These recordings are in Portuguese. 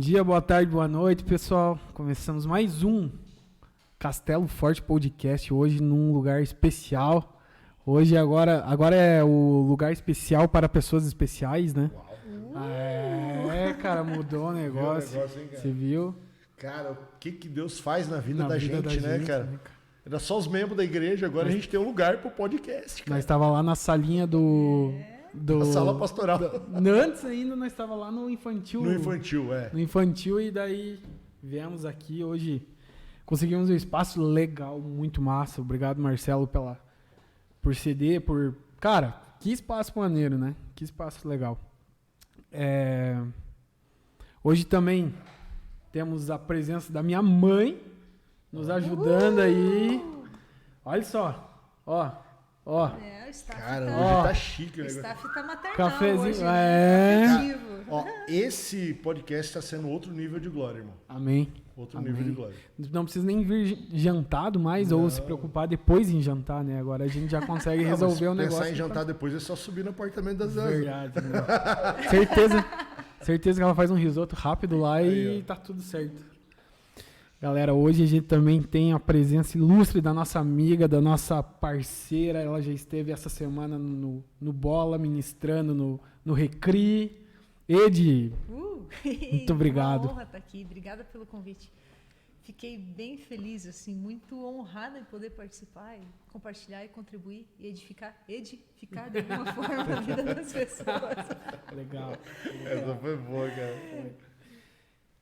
dia, boa tarde, boa noite, pessoal. Começamos mais um Castelo Forte Podcast, hoje num lugar especial. Hoje, agora é o lugar especial para pessoas especiais, né? Cara, mudou o negócio. Você viu? Cara, o que Deus faz na vida da gente, né, cara? Era só os membros da igreja, agora a gente tem um lugar pro podcast, cara. Nós estava lá na salinha Na sala pastoral. Antes ainda nós estava lá no infantil. No infantil, é. No infantil, e daí viemos aqui hoje. Conseguimos um espaço legal, muito massa. Obrigado, Marcelo, por ceder, Cara, que espaço maneiro, né? Que espaço legal. Hoje também temos a presença da minha mãe nos ajudando aí. Olha só, ó. O staff tá chique, né? O staff tá maternal cafezinho, hoje, né? Ó, esse podcast tá sendo outro nível de glória, irmão. Amém. Outro nível de glória. Não precisa nem vir jantado mais ou se preocupar depois em jantar, né? Agora a gente já consegue resolver o negócio. Pensar em jantar depois é só subir no apartamento das Zé. Verdade, né? Certeza que ela faz um risoto rápido lá aí, e tá tudo certo. Galera, hoje a gente também tem a presença ilustre da nossa amiga, da nossa parceira. Ela já esteve essa semana no Bola, ministrando no Recri. Edi, muito obrigado. Uma honra estar aqui, obrigada pelo convite. Fiquei bem feliz, assim, muito honrada em poder participar, e compartilhar e contribuir e edificar de alguma forma a vida das pessoas. Legal. Essa foi boa, cara.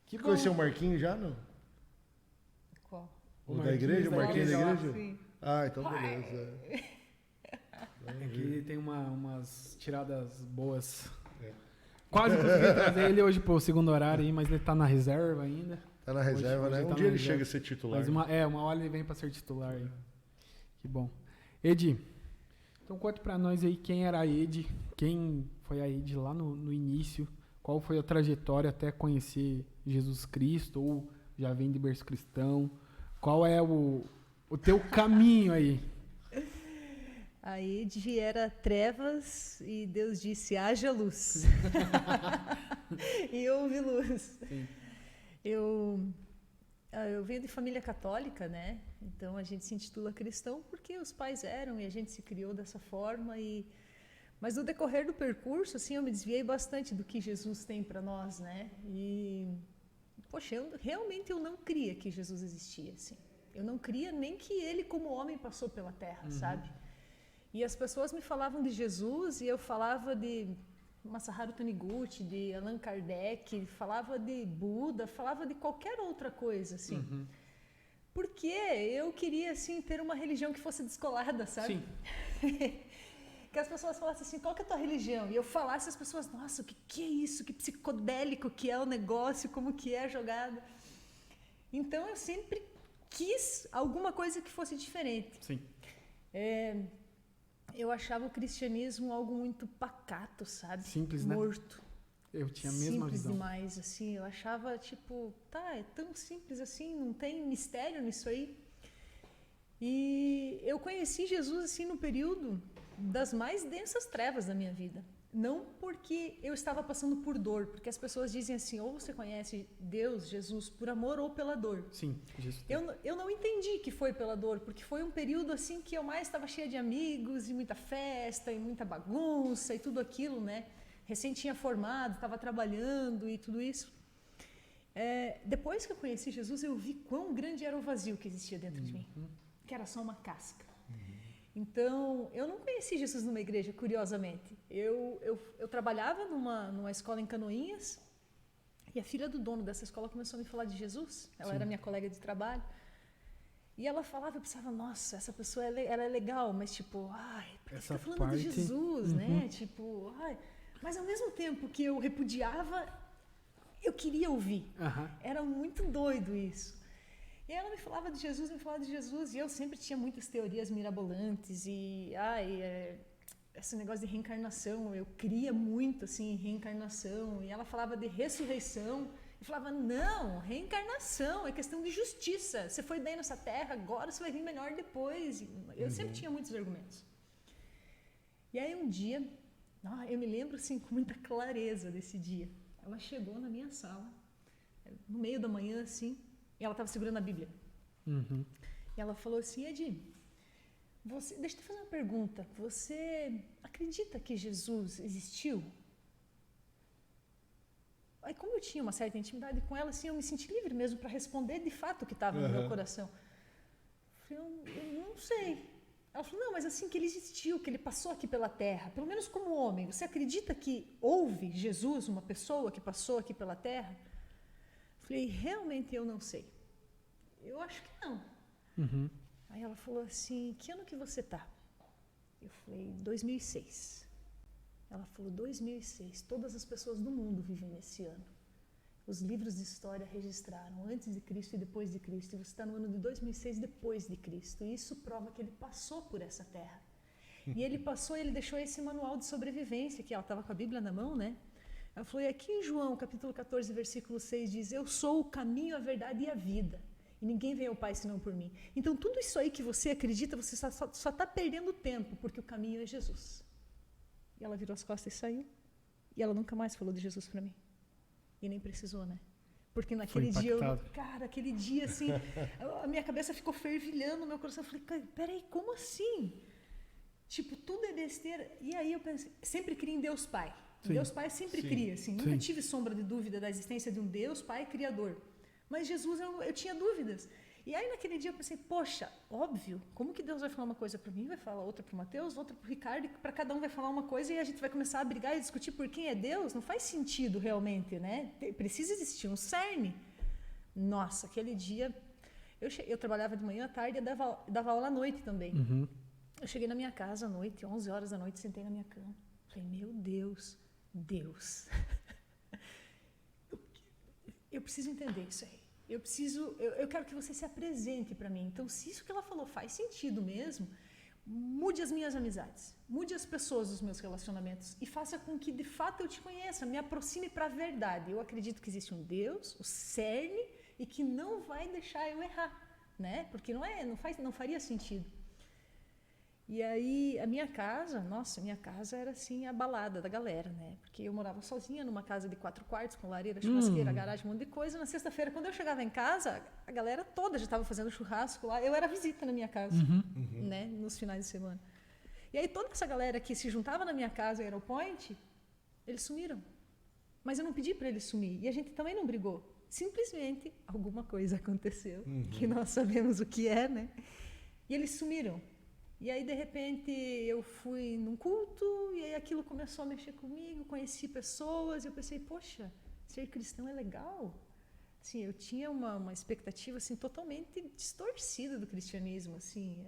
Você conheceu o Marquinhos já, não? Qual? O da igreja? O Marquinhos da igreja? Sim. Ah, então beleza. Aqui tem umas tiradas boas. Quase consegui trazer ele hoje pro segundo horário aí, mas ele tá na reserva ainda. Tá na reserva, hoje né? Um tá dia ele reserva. chega a ser titular. Mas uma hora ele vem pra ser titular aí. Que bom. Edi, então conta pra nós aí quem era a Edi, quem foi a Edi lá no início, qual foi a trajetória até conhecer Jesus Cristo, ou já vem de berço cristão, qual é o teu caminho aí? A Edi era trevas e Deus disse, haja luz. E houve luz. Sim. Eu venho de família católica, né? Então a gente se intitula cristão porque os pais eram e a gente se criou dessa forma. Mas no decorrer do percurso, assim, eu me desviei bastante do que Jesus tem para nós, né? E, poxa, realmente eu não cria que Jesus existia, assim. Eu não cria nem que ele, como homem, passou pela Terra, sabe? E as pessoas me falavam de Jesus e eu falava de Masaharu Taniguchi, de Allan Kardec, falava de Buda, falava de qualquer outra coisa, assim. Porque eu queria, assim, ter uma religião que fosse descolada, sabe? Sim. Que as pessoas falassem assim, qual que é a tua religião? E eu falasse, as pessoas, nossa, o que é isso? Que psicodélico que é o negócio, como que é a jogada. Então eu sempre quis alguma coisa que fosse diferente. Sim. Eu achava o cristianismo algo muito pacato, sabe? Simples, né? Morto. Eu tinha a mesma Simples visão. demais, assim. Eu achava, tipo, é tão simples assim, não tem mistério nisso aí. E eu conheci Jesus, assim, no período das mais densas trevas da minha vida. Não porque eu estava passando por dor, porque as pessoas dizem assim, ou você conhece Deus, Jesus, por amor ou pela dor. Sim, Jesus. Eu não entendi que foi pela dor, porque foi um período assim que eu mais estava cheia de amigos e muita festa e muita bagunça e tudo aquilo, né? Recém tinha formado, estava trabalhando e tudo isso. Depois que eu conheci Jesus, eu vi quão grande era o vazio que existia dentro de mim, que era só uma casca. Então, eu não conheci Jesus numa igreja, curiosamente. Eu trabalhava numa escola em Canoinhas e a filha do dono dessa escola começou a me falar de Jesus. Ela era minha colega de trabalho. E ela falava, eu pensava, nossa, essa pessoa ela é legal, mas tipo, por que você tá falando de Jesus, né? Tipo, mas ao mesmo tempo que eu repudiava, eu queria ouvir. Era muito doido isso. E ela me falava de Jesus, e eu sempre tinha muitas teorias mirabolantes, e esse negócio de reencarnação, eu cria muito, assim, em reencarnação, e ela falava de ressurreição, e falava, não, reencarnação, é questão de justiça, você foi bem nessa terra, agora você vai vir melhor depois. Eu sempre tinha muitos argumentos. E aí um dia, eu me lembro, assim, com muita clareza desse dia, ela chegou na minha sala, no meio da manhã, assim, e ela estava segurando a Bíblia. Uhum. E ela falou assim, Edi, deixa eu te fazer uma pergunta. Você acredita que Jesus existiu? Aí, como eu tinha uma certa intimidade com ela, assim, eu me senti livre mesmo para responder de fato o que estava no meu coração. Eu falei, eu não sei. Ela falou, não, mas assim, que ele existiu, que ele passou aqui pela Terra, pelo menos como homem. Você acredita que houve Jesus, uma pessoa que passou aqui pela Terra? Eu falei, realmente eu não sei. Eu acho que não. Uhum. Aí ela falou assim, que ano que você tá? Eu falei, 2006. Ela falou, 2006, todas as pessoas do mundo vivem nesse ano. Os livros de história registraram antes de Cristo e depois de Cristo. E você está no ano de 2006 depois de Cristo. E isso prova que ele passou por essa terra. E ele passou, ele deixou esse manual de sobrevivência, que ela estava com a Bíblia na mão, né? Ela falou, e aqui em João, capítulo 14, versículo 6, diz, eu sou o caminho, a verdade e a vida. E ninguém vem ao Pai senão por mim. Então, tudo isso aí que você acredita, você só está perdendo tempo, porque o caminho é Jesus. E ela virou as costas e saiu. E ela nunca mais falou de Jesus para mim. E nem precisou, né? Porque naquele dia, aquele dia, assim, a minha cabeça ficou fervilhando, meu coração, eu falei, peraí, como assim? Tipo, tudo é besteira. E aí eu pensei, sempre criei em Deus Pai. Sim. Deus Pai sempre cria, assim. Nunca tive sombra de dúvida da existência de um Deus Pai Criador. Mas Jesus, eu tinha dúvidas. E aí naquele dia eu pensei, poxa, óbvio, como que Deus vai falar uma coisa para mim, vai falar outra para o Mateus, outra para o Ricardo, e para cada um vai falar uma coisa e a gente vai começar a brigar e discutir por quem é Deus? Não faz sentido realmente, né? Precisa existir um cerne. Nossa, aquele dia, eu trabalhava de manhã à tarde e dava aula à noite também. Uhum. Eu cheguei na minha casa à noite, 11 horas da noite, sentei na minha cama. Falei, meu Deus, eu preciso entender isso aí. Eu quero que você se apresente para mim. Então, se isso que ela falou faz sentido mesmo, mude as minhas amizades, mude as pessoas dos meus relacionamentos e faça com que, de fato, eu te conheça, me aproxime para a verdade. Eu acredito que existe um Deus, o cerne, e que não vai deixar eu errar, né? Porque não faria sentido. E aí, a minha casa era assim, a balada da galera, né? Porque eu morava sozinha numa casa de 4 quartos, com lareira, churrasqueira, garagem, um monte de coisa. Na sexta-feira, quando eu chegava em casa, a galera toda já estava fazendo churrasco lá. Eu era visita na minha casa, né? Nos finais de semana. E aí, toda essa galera que se juntava na minha casa, em Aeropoint, eles sumiram. Mas eu não pedi para eles sumir. E a gente também não brigou. Simplesmente, alguma coisa aconteceu, que nós sabemos o que é, né? E eles sumiram. E aí, de repente, eu fui num culto e aí aquilo começou a mexer comigo, conheci pessoas e eu pensei, poxa, ser cristão é legal. Assim, eu tinha uma expectativa assim, totalmente distorcida do cristianismo. Assim,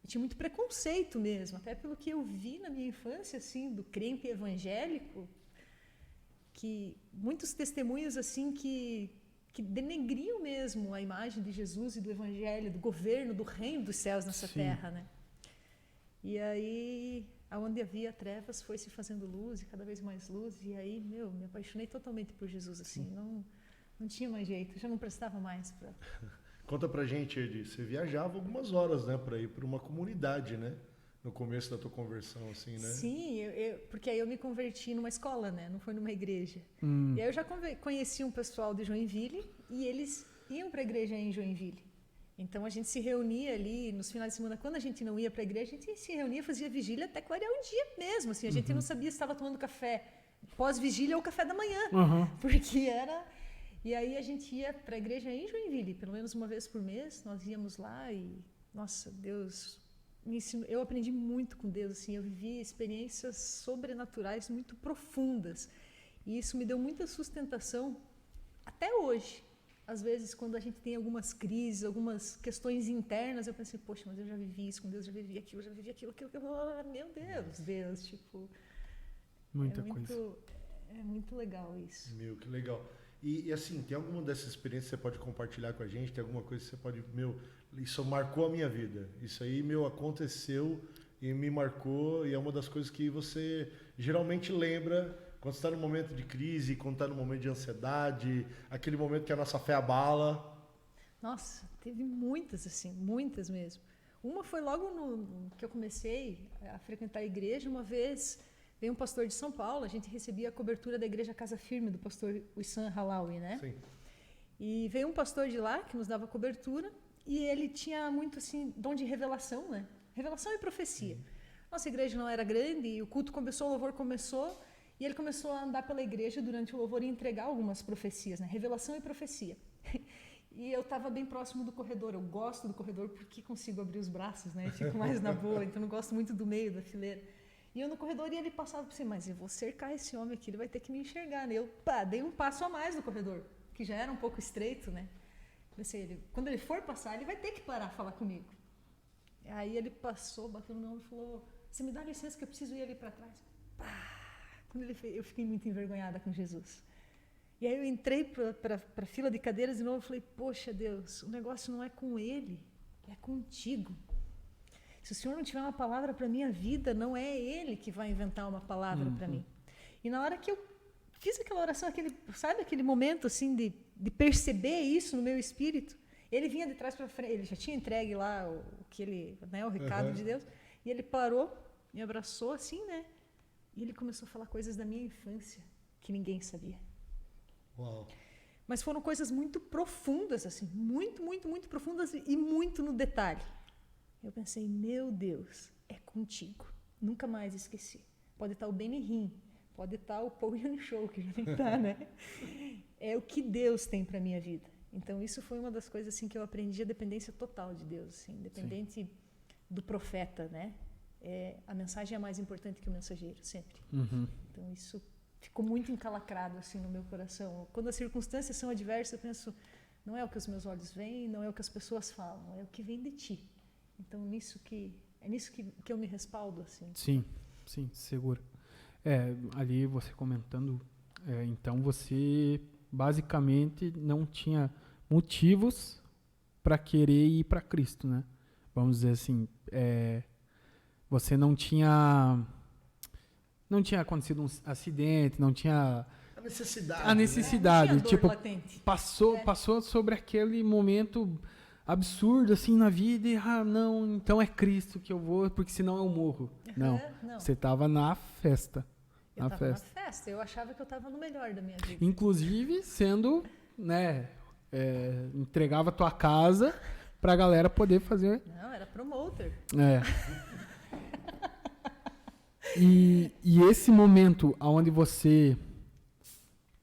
eu tinha muito preconceito mesmo, até pelo que eu vi na minha infância, assim, do crente evangélico, que muitos testemunhos assim que denegriam mesmo a imagem de Jesus e do Evangelho, do governo, do reino dos céus nessa terra, né? E aí, aonde havia trevas, foi se fazendo luz, e cada vez mais luz, e aí, me apaixonei totalmente por Jesus, assim, não tinha mais jeito, já não prestava mais para... Conta pra gente, Edi, você viajava algumas horas, né, para ir para uma comunidade, né? No começo da tua conversão, assim, né? Sim, porque aí eu me converti numa escola, né? Não foi numa igreja. E aí eu já conheci um pessoal de Joinville e eles iam para a igreja em Joinville. Então a gente se reunia ali nos finais de semana. Quando a gente não ia para a igreja, a gente se reunia, fazia vigília até clarear o dia mesmo. Assim, a gente não sabia se estava tomando café pós-vigília ou café da manhã, porque era... E aí a gente ia para a igreja em Joinville, pelo menos uma vez por mês. Nós íamos lá e, nossa, Deus... Eu aprendi muito com Deus, assim, eu vivi experiências sobrenaturais muito profundas e isso me deu muita sustentação até hoje. Às vezes, quando a gente tem algumas crises, algumas questões internas, eu pensei, poxa, mas eu já vivi isso com Deus, já vivi aquilo, meu Deus, tipo... Muita coisa. É muito legal isso. Meu, que legal. E assim, tem alguma dessas experiências que você pode compartilhar com a gente? Tem alguma coisa que você pode... Isso marcou a minha vida. Isso aí, aconteceu e me marcou. E é uma das coisas que você geralmente lembra quando você está no momento de crise, quando está no momento de ansiedade, aquele momento que a nossa fé abala. Nossa, teve muitas, assim, muitas mesmo. Uma foi logo que eu comecei a frequentar a igreja. Uma vez veio um pastor de São Paulo, a gente recebia a cobertura da igreja Casa Firme, do pastor Wissam Halawi, né? Sim. E veio um pastor de lá que nos dava cobertura e ele tinha muito assim dom de revelação, né? Revelação e profecia. Nossa igreja não era grande e o culto começou, o louvor começou e ele começou a andar pela igreja durante o louvor e entregar algumas profecias, né? Revelação e profecia. E eu estava bem próximo do corredor. Eu gosto do corredor porque consigo abrir os braços, né? Eu fico mais na boa, então não gosto muito do meio da fileira. E eu no corredor e ele passava por cima, mas eu vou cercar esse homem aqui, ele vai ter que me enxergar, né? Eu dei um passo a mais no corredor, que já era um pouco estreito, né? Pensei, quando ele for passar, ele vai ter que parar falar comigo. Aí ele passou, bateu no meu ombro e falou, você me dá licença que eu preciso ir ali para trás. Quando ele fez, eu fiquei muito envergonhada com Jesus. E aí eu entrei para a fila de cadeiras de novo e falei, poxa Deus, o negócio não é com ele, é contigo. Se o Senhor não tiver uma palavra para a minha vida, não é Ele que vai inventar uma palavra para mim. E na hora que eu fiz aquela oração, sabe aquele momento assim de perceber isso no meu espírito, ele vinha de trás para frente, ele já tinha entregue lá o recado de Deus, e ele parou, me abraçou assim, né? E ele começou a falar coisas da minha infância que ninguém sabia. Uau. Mas foram coisas muito profundas, assim, muito, muito, muito profundas e muito no detalhe. Eu pensei, meu Deus, é contigo. Nunca mais esqueci. Pode estar o Benny Hinn, pode estar o Paul Young Show, que já nem está, né? É o que Deus tem para a minha vida. Então, isso foi uma das coisas assim, que eu aprendi, a dependência total de Deus, assim, independente do profeta, né? A mensagem é mais importante que o mensageiro, sempre. Então, isso ficou muito encalacrado assim, no meu coração. Quando as circunstâncias são adversas, eu penso, não é o que os meus olhos veem, não é o que as pessoas falam, é o que vem de ti. Então, é nisso que eu me respaldo, assim. Sim, seguro. Ali você comentando, então você basicamente não tinha motivos para querer ir para Cristo, né? Vamos dizer assim, você não tinha acontecido um acidente, não tinha A necessidade. a necessidade, Não tinha dor tipo, latente. passou sobre aquele momento absurdo assim na vida e não, então é Cristo que eu vou, porque senão eu morro. Não. Você estava na festa. Eu estava na festa, eu achava que eu estava no melhor da minha vida. Inclusive sendo, né, entregava a tua casa pra galera poder fazer. Não, era promoter. E esse momento onde você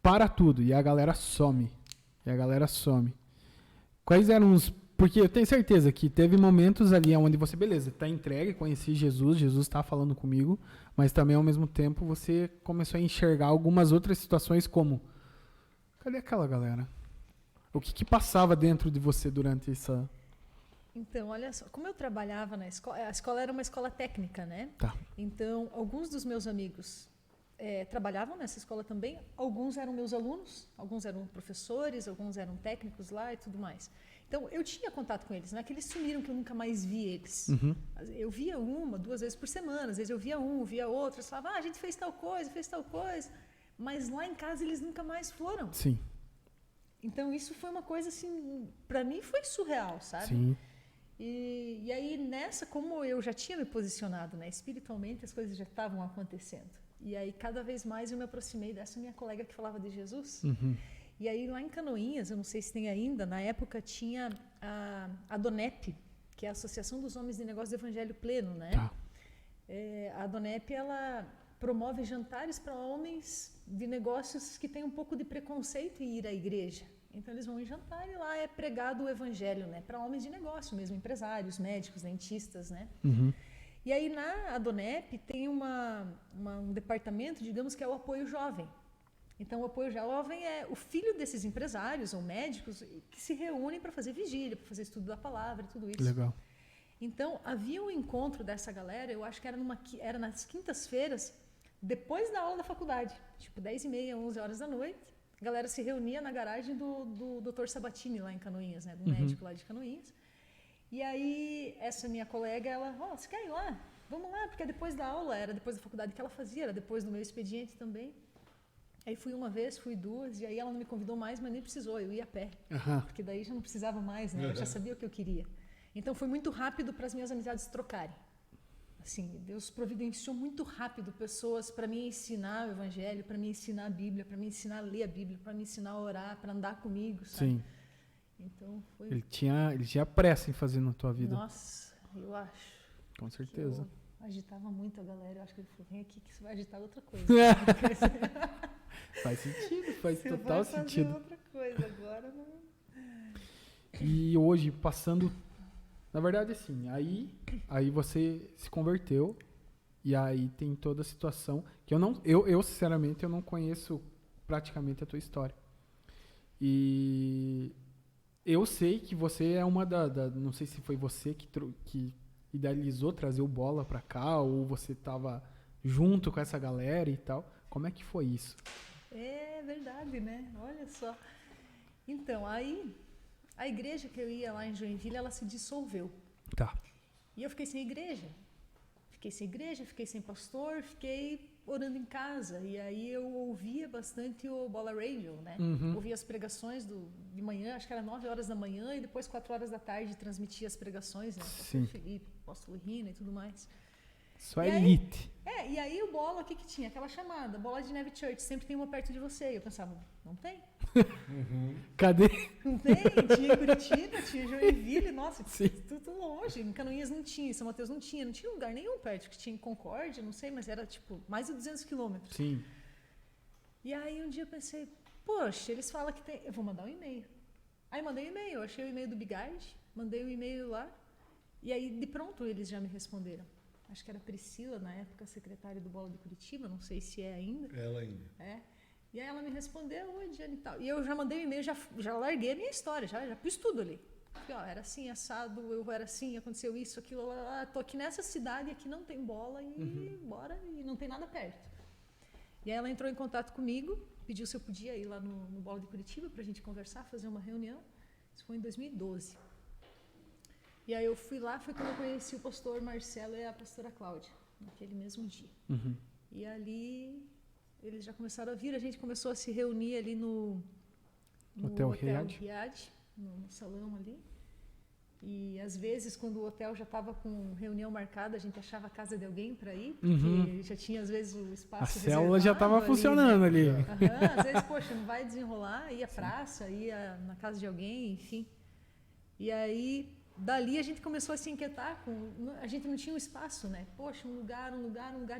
para tudo e a galera some. Quais eram os... Porque eu tenho certeza que teve momentos ali onde você, beleza, tá entregue, conheci Jesus está falando comigo, mas também ao mesmo tempo você começou a enxergar algumas outras situações como, cadê aquela galera? O que passava dentro de você durante essa... Então, olha só, como eu trabalhava na escola, a escola era uma escola técnica, né? Tá. Então, alguns dos meus amigos trabalhavam nessa escola também, alguns eram meus alunos, alguns eram professores, alguns eram técnicos lá e tudo mais. Então, eu tinha contato com eles, não é que eles sumiram que eu nunca mais vi eles. Eu via 1, 2 vezes por semana, às vezes eu via via outro, eles falavam, a gente fez tal coisa, mas lá em casa eles nunca mais foram. Sim. Então, isso foi uma coisa assim, para mim foi surreal, sabe? Sim. E aí, nessa, como eu já tinha me posicionado, né, espiritualmente, as coisas já estavam acontecendo. E aí, cada vez mais, eu me aproximei dessa minha colega que falava de Jesus. E aí, lá em Canoinhas, eu não sei se tem ainda, na época tinha a Donep, que é a Associação dos Homens de Negócios do Evangelho Pleno, né? Tá. A Donep, ela promove jantares para homens de negócios que têm um pouco de preconceito em ir à igreja. Então, eles vão em jantar e lá é pregado o evangelho, né? Para homens de negócio mesmo, empresários, médicos, dentistas, né? E aí, na Adonep, tem um departamento, digamos, que é o apoio jovem. Então, o apoio jovem é o filho desses empresários ou médicos que se reúnem para fazer vigília, para fazer estudo da palavra e tudo isso. Legal. Então, havia um encontro dessa galera, eu acho que era nas quintas-feiras, depois da aula da faculdade, tipo 10h30, 11 horas da noite. A galera se reunia na garagem do Dr. Sabatini, lá em Canoinhas, né? Do médico lá de Canoinhas. E aí, essa minha colega, ela, você quer ir lá? Vamos lá, porque depois da aula, era depois da faculdade que ela fazia, era depois do meu expediente também. Aí fui uma vez, fui duas, e aí ela não me convidou mais, mas nem precisou, eu ia a pé. Porque daí já não precisava mais, né? Eu já sabia o que eu queria. Então foi muito rápido para as minhas amizades trocarem. Assim, Deus providenciou muito rápido pessoas para me ensinar o Evangelho, para me ensinar a Bíblia, para me ensinar a ler a Bíblia, para me ensinar a orar, para andar comigo, sabe? Sim. Então foi. Ele tinha pressa em fazer na tua vida. Nossa, eu acho. Com que certeza. eu agitava muito a galera. Eu acho que ele falou: vem aqui que você vai agitar outra coisa. Faz sentido, faz Você total vai fazer sentido. outra coisa agora, não. E hoje, passando. Na verdade, assim, aí você se converteu. E aí tem toda a situação. Que eu sinceramente, eu não conheço praticamente a tua história. E eu sei que você é uma não sei se foi você que idealizou trazer o Bola pra cá, ou você tava junto com essa galera e tal. Como é que foi isso? É verdade, né? Olha só. Então, aí a igreja que eu ia lá em Joinville, ela se dissolveu. Tá. E eu fiquei sem igreja. Fiquei sem pastor, fiquei orando em casa. E aí eu ouvia bastante o Bola Radio, né? Uhum. Ouvia as pregações de manhã, acho que era 9 horas da manhã, e depois 4 horas da tarde transmitia as pregações, né? Sim. Pastor Felipe, apóstolo Rina e tudo mais. Só E aí- elite. E aí o Bola, o que que tinha? Aquela chamada, Bola de Neve Church, sempre tem uma perto de você. E eu pensava, não tem? Cadê? Não tem? Tinha em Curitiba, tinha em Joinville, nossa, Sim. tudo longe. Em Canoinhas não tinha, em São Mateus não tinha lugar nenhum perto, que tinha em Concórdia, não sei, mas era tipo mais de 200 quilômetros. Sim. E aí um dia eu pensei, poxa, eles falam que tem, eu vou mandar um e-mail. Aí mandei um e-mail, eu achei o e-mail do Bigard, mandei um e-mail lá, e aí de pronto eles já me responderam. Acho que era a Priscila, na época, secretária do Bola de Curitiba, não sei se é ainda. Ela ainda. É. E aí ela me respondeu, oi, Diane e tal. E eu já mandei um e-mail, já larguei a minha história, já pus tudo ali. Porque, ó, era assim, assado, eu era assim, aconteceu isso, aquilo, lá, tô aqui nessa cidade, aqui não tem bola e bora, e não tem nada perto. E aí ela entrou em contato comigo, pediu se eu podia ir lá no Bola de Curitiba pra gente conversar, fazer uma reunião. Isso foi em 2012. E aí eu fui lá, foi quando eu conheci o pastor Marcelo e a pastora Cláudia, naquele mesmo dia. Uhum. E ali eles já começaram a vir, a gente começou a se reunir ali no Hotel Riad. no salão ali. E às vezes, quando o hotel já estava com reunião marcada, a gente achava a casa de alguém para ir, porque já tinha às vezes o A espaço célula já reservado estava ali, funcionando né? ali. Aham, às vezes, poxa, não vai desenrolar, ia à praça, ia na casa de alguém, enfim. E aí, dali a gente começou a se inquietar, a gente não tinha um espaço, né? Poxa, um lugar,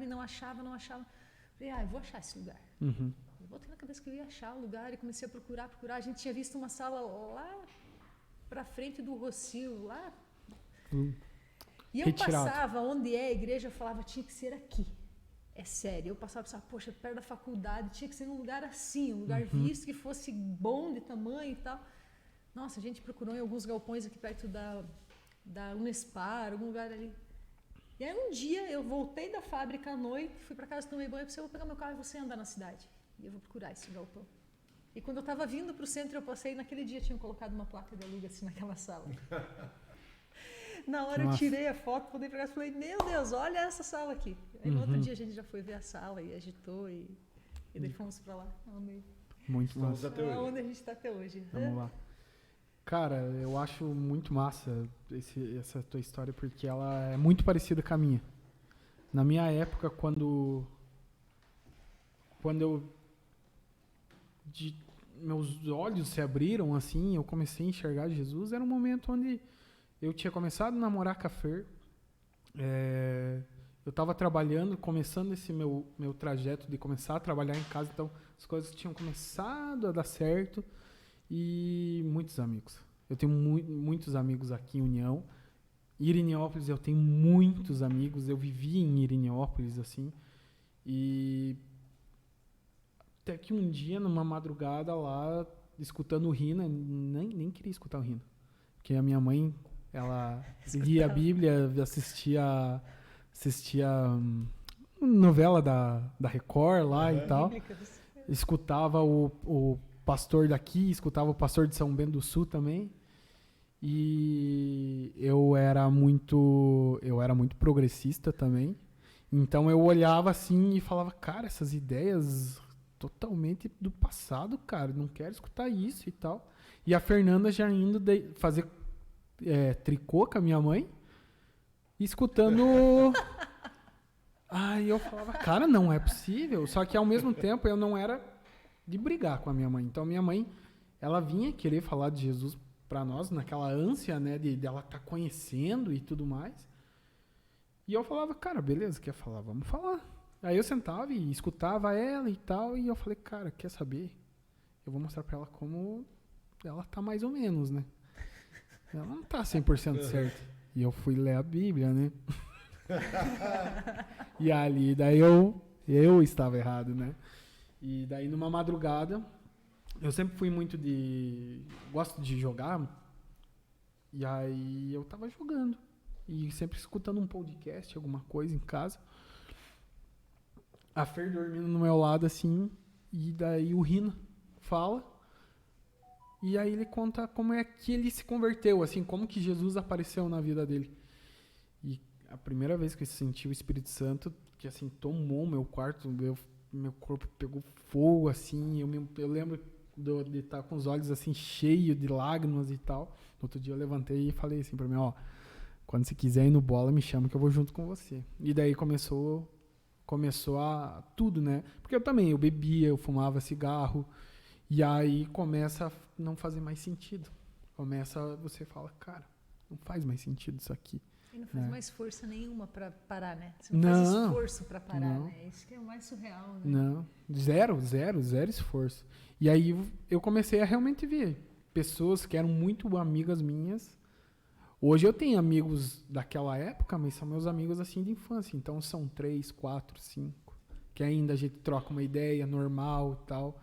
e não achava. Falei, eu vou achar esse lugar. Uhum. Eu botei na cabeça que eu ia achar o lugar e comecei a procurar. A gente tinha visto uma sala lá pra frente do Rocio, lá. E eu Retirado. passava onde é a igreja, eu falava, tinha que ser aqui. É sério. Eu passava e pensava, poxa, perto da faculdade, tinha que ser num lugar assim, um lugar visto, que fosse bom de tamanho e tal. Nossa, a gente procurou em alguns galpões aqui perto da Unespar, algum lugar ali. E aí um dia eu voltei da fábrica à noite, fui para casa, tomei banho, pensei, eu vou pegar meu carro e vou andar na cidade. E eu vou procurar esse galpão. E quando eu estava vindo para o centro, eu passei, naquele dia tinham colocado uma placa de aluga-se naquela sala. Na hora eu tirei a foto, voltei para casa e falei, meu Deus, olha essa sala aqui. Aí no outro dia a gente já foi ver a sala e agitou e daí fomos para lá. Muito Estamos massa. até hoje. Onde a gente está até hoje. Vamos lá. Cara, eu acho muito massa essa tua história, porque ela é muito parecida com a minha. Na minha época, quando meus olhos se abriram, assim, eu comecei a enxergar Jesus, era um momento onde eu tinha começado a namorar com a Fer, eu estava trabalhando, começando esse meu trajeto de começar a trabalhar em casa, então as coisas tinham começado a dar certo. E muitos amigos. Eu tenho muitos amigos aqui em União. Irineópolis, eu tenho muitos amigos. Eu vivi em Irineópolis, assim. E até que um dia, numa madrugada lá, escutando o Rina, nem queria escutar o Rina. Porque a minha mãe, ela lia a Bíblia, assistia novela da Record lá e tal. Escutava o pastor daqui, escutava o pastor de São Bento do Sul também. E eu era muito progressista também. Então eu olhava assim e falava, cara, essas ideias totalmente do passado, cara, não quero escutar isso e tal. E a Fernanda já indo fazer tricô com a minha mãe, e escutando Aí eu falava, cara, não é possível. Só que ao mesmo tempo eu não era de brigar com a minha mãe. Então minha mãe, ela vinha querer falar de Jesus pra nós, naquela ânsia, né, de ela estar conhecendo e tudo mais. E eu falava, cara, beleza, quer falar? Vamos falar. Aí eu sentava e escutava ela e tal, e eu falei, cara, quer saber? Eu vou mostrar pra ela como ela tá mais ou menos, né? Ela não tá 100% certa. E eu fui ler a Bíblia, né? E ali, daí eu estava errado, né? E daí numa madrugada, eu sempre fui muito gosto de jogar, e aí eu tava jogando. E sempre escutando um podcast, alguma coisa em casa. A Fer dormindo no meu lado, assim, e daí o Rina fala, e aí ele conta como é que ele se converteu, assim, como que Jesus apareceu na vida dele. E a primeira vez que eu senti o Espírito Santo, que assim, tomou meu quarto, meu corpo pegou fogo, assim, eu lembro de estar com os olhos, assim, cheios de lágrimas e tal. No outro dia eu levantei e falei assim pra mim, ó, quando você quiser ir no bola, me chama que eu vou junto com você. E daí começou a tudo, né? Porque eu bebia, eu fumava cigarro, e aí começa a não fazer mais sentido. Você fala, cara, não faz mais sentido isso aqui. E não faz mais força nenhuma pra parar, né? Você Não faz esforço pra parar, não. né? Isso que é o mais surreal, né? Não, zero esforço. E aí eu comecei a realmente ver pessoas que eram muito amigas minhas. Hoje eu tenho amigos daquela época, mas são meus amigos assim de infância. Então são 3, 4, 5, que ainda a gente troca uma ideia normal e tal.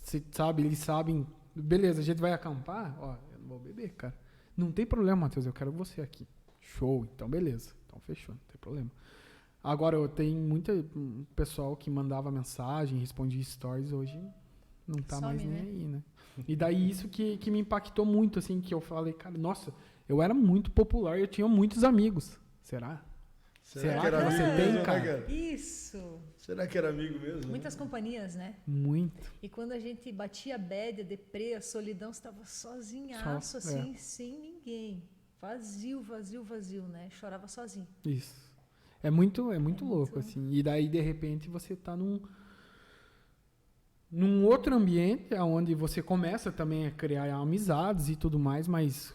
Você sabe, eles sabem, beleza, a gente vai acampar, ó, eu não vou beber, cara. Não tem problema, Matheus, eu quero você aqui. Show, então beleza. Então fechou, não tem problema. Agora, eu tenho muito pessoal que mandava mensagem, respondia stories, hoje não tá Some, mais nem né? aí, né? E daí isso que me impactou muito, assim, que eu falei, cara, nossa, eu era muito popular e eu tinha muitos amigos. Será? Será que era que você amigo tem, mesmo, cara? né, cara? Isso! Será que era amigo mesmo? Muitas companhias, né? Muito. E quando a gente batia a bad, a deprê, a solidão, você estava sozinhaço, Só, assim, sem ninguém. Vazio, né? Chorava sozinho. Isso. É muito louco, muito- assim. E daí, de repente, você tá num outro ambiente, onde você começa também a criar amizades e tudo mais, mas,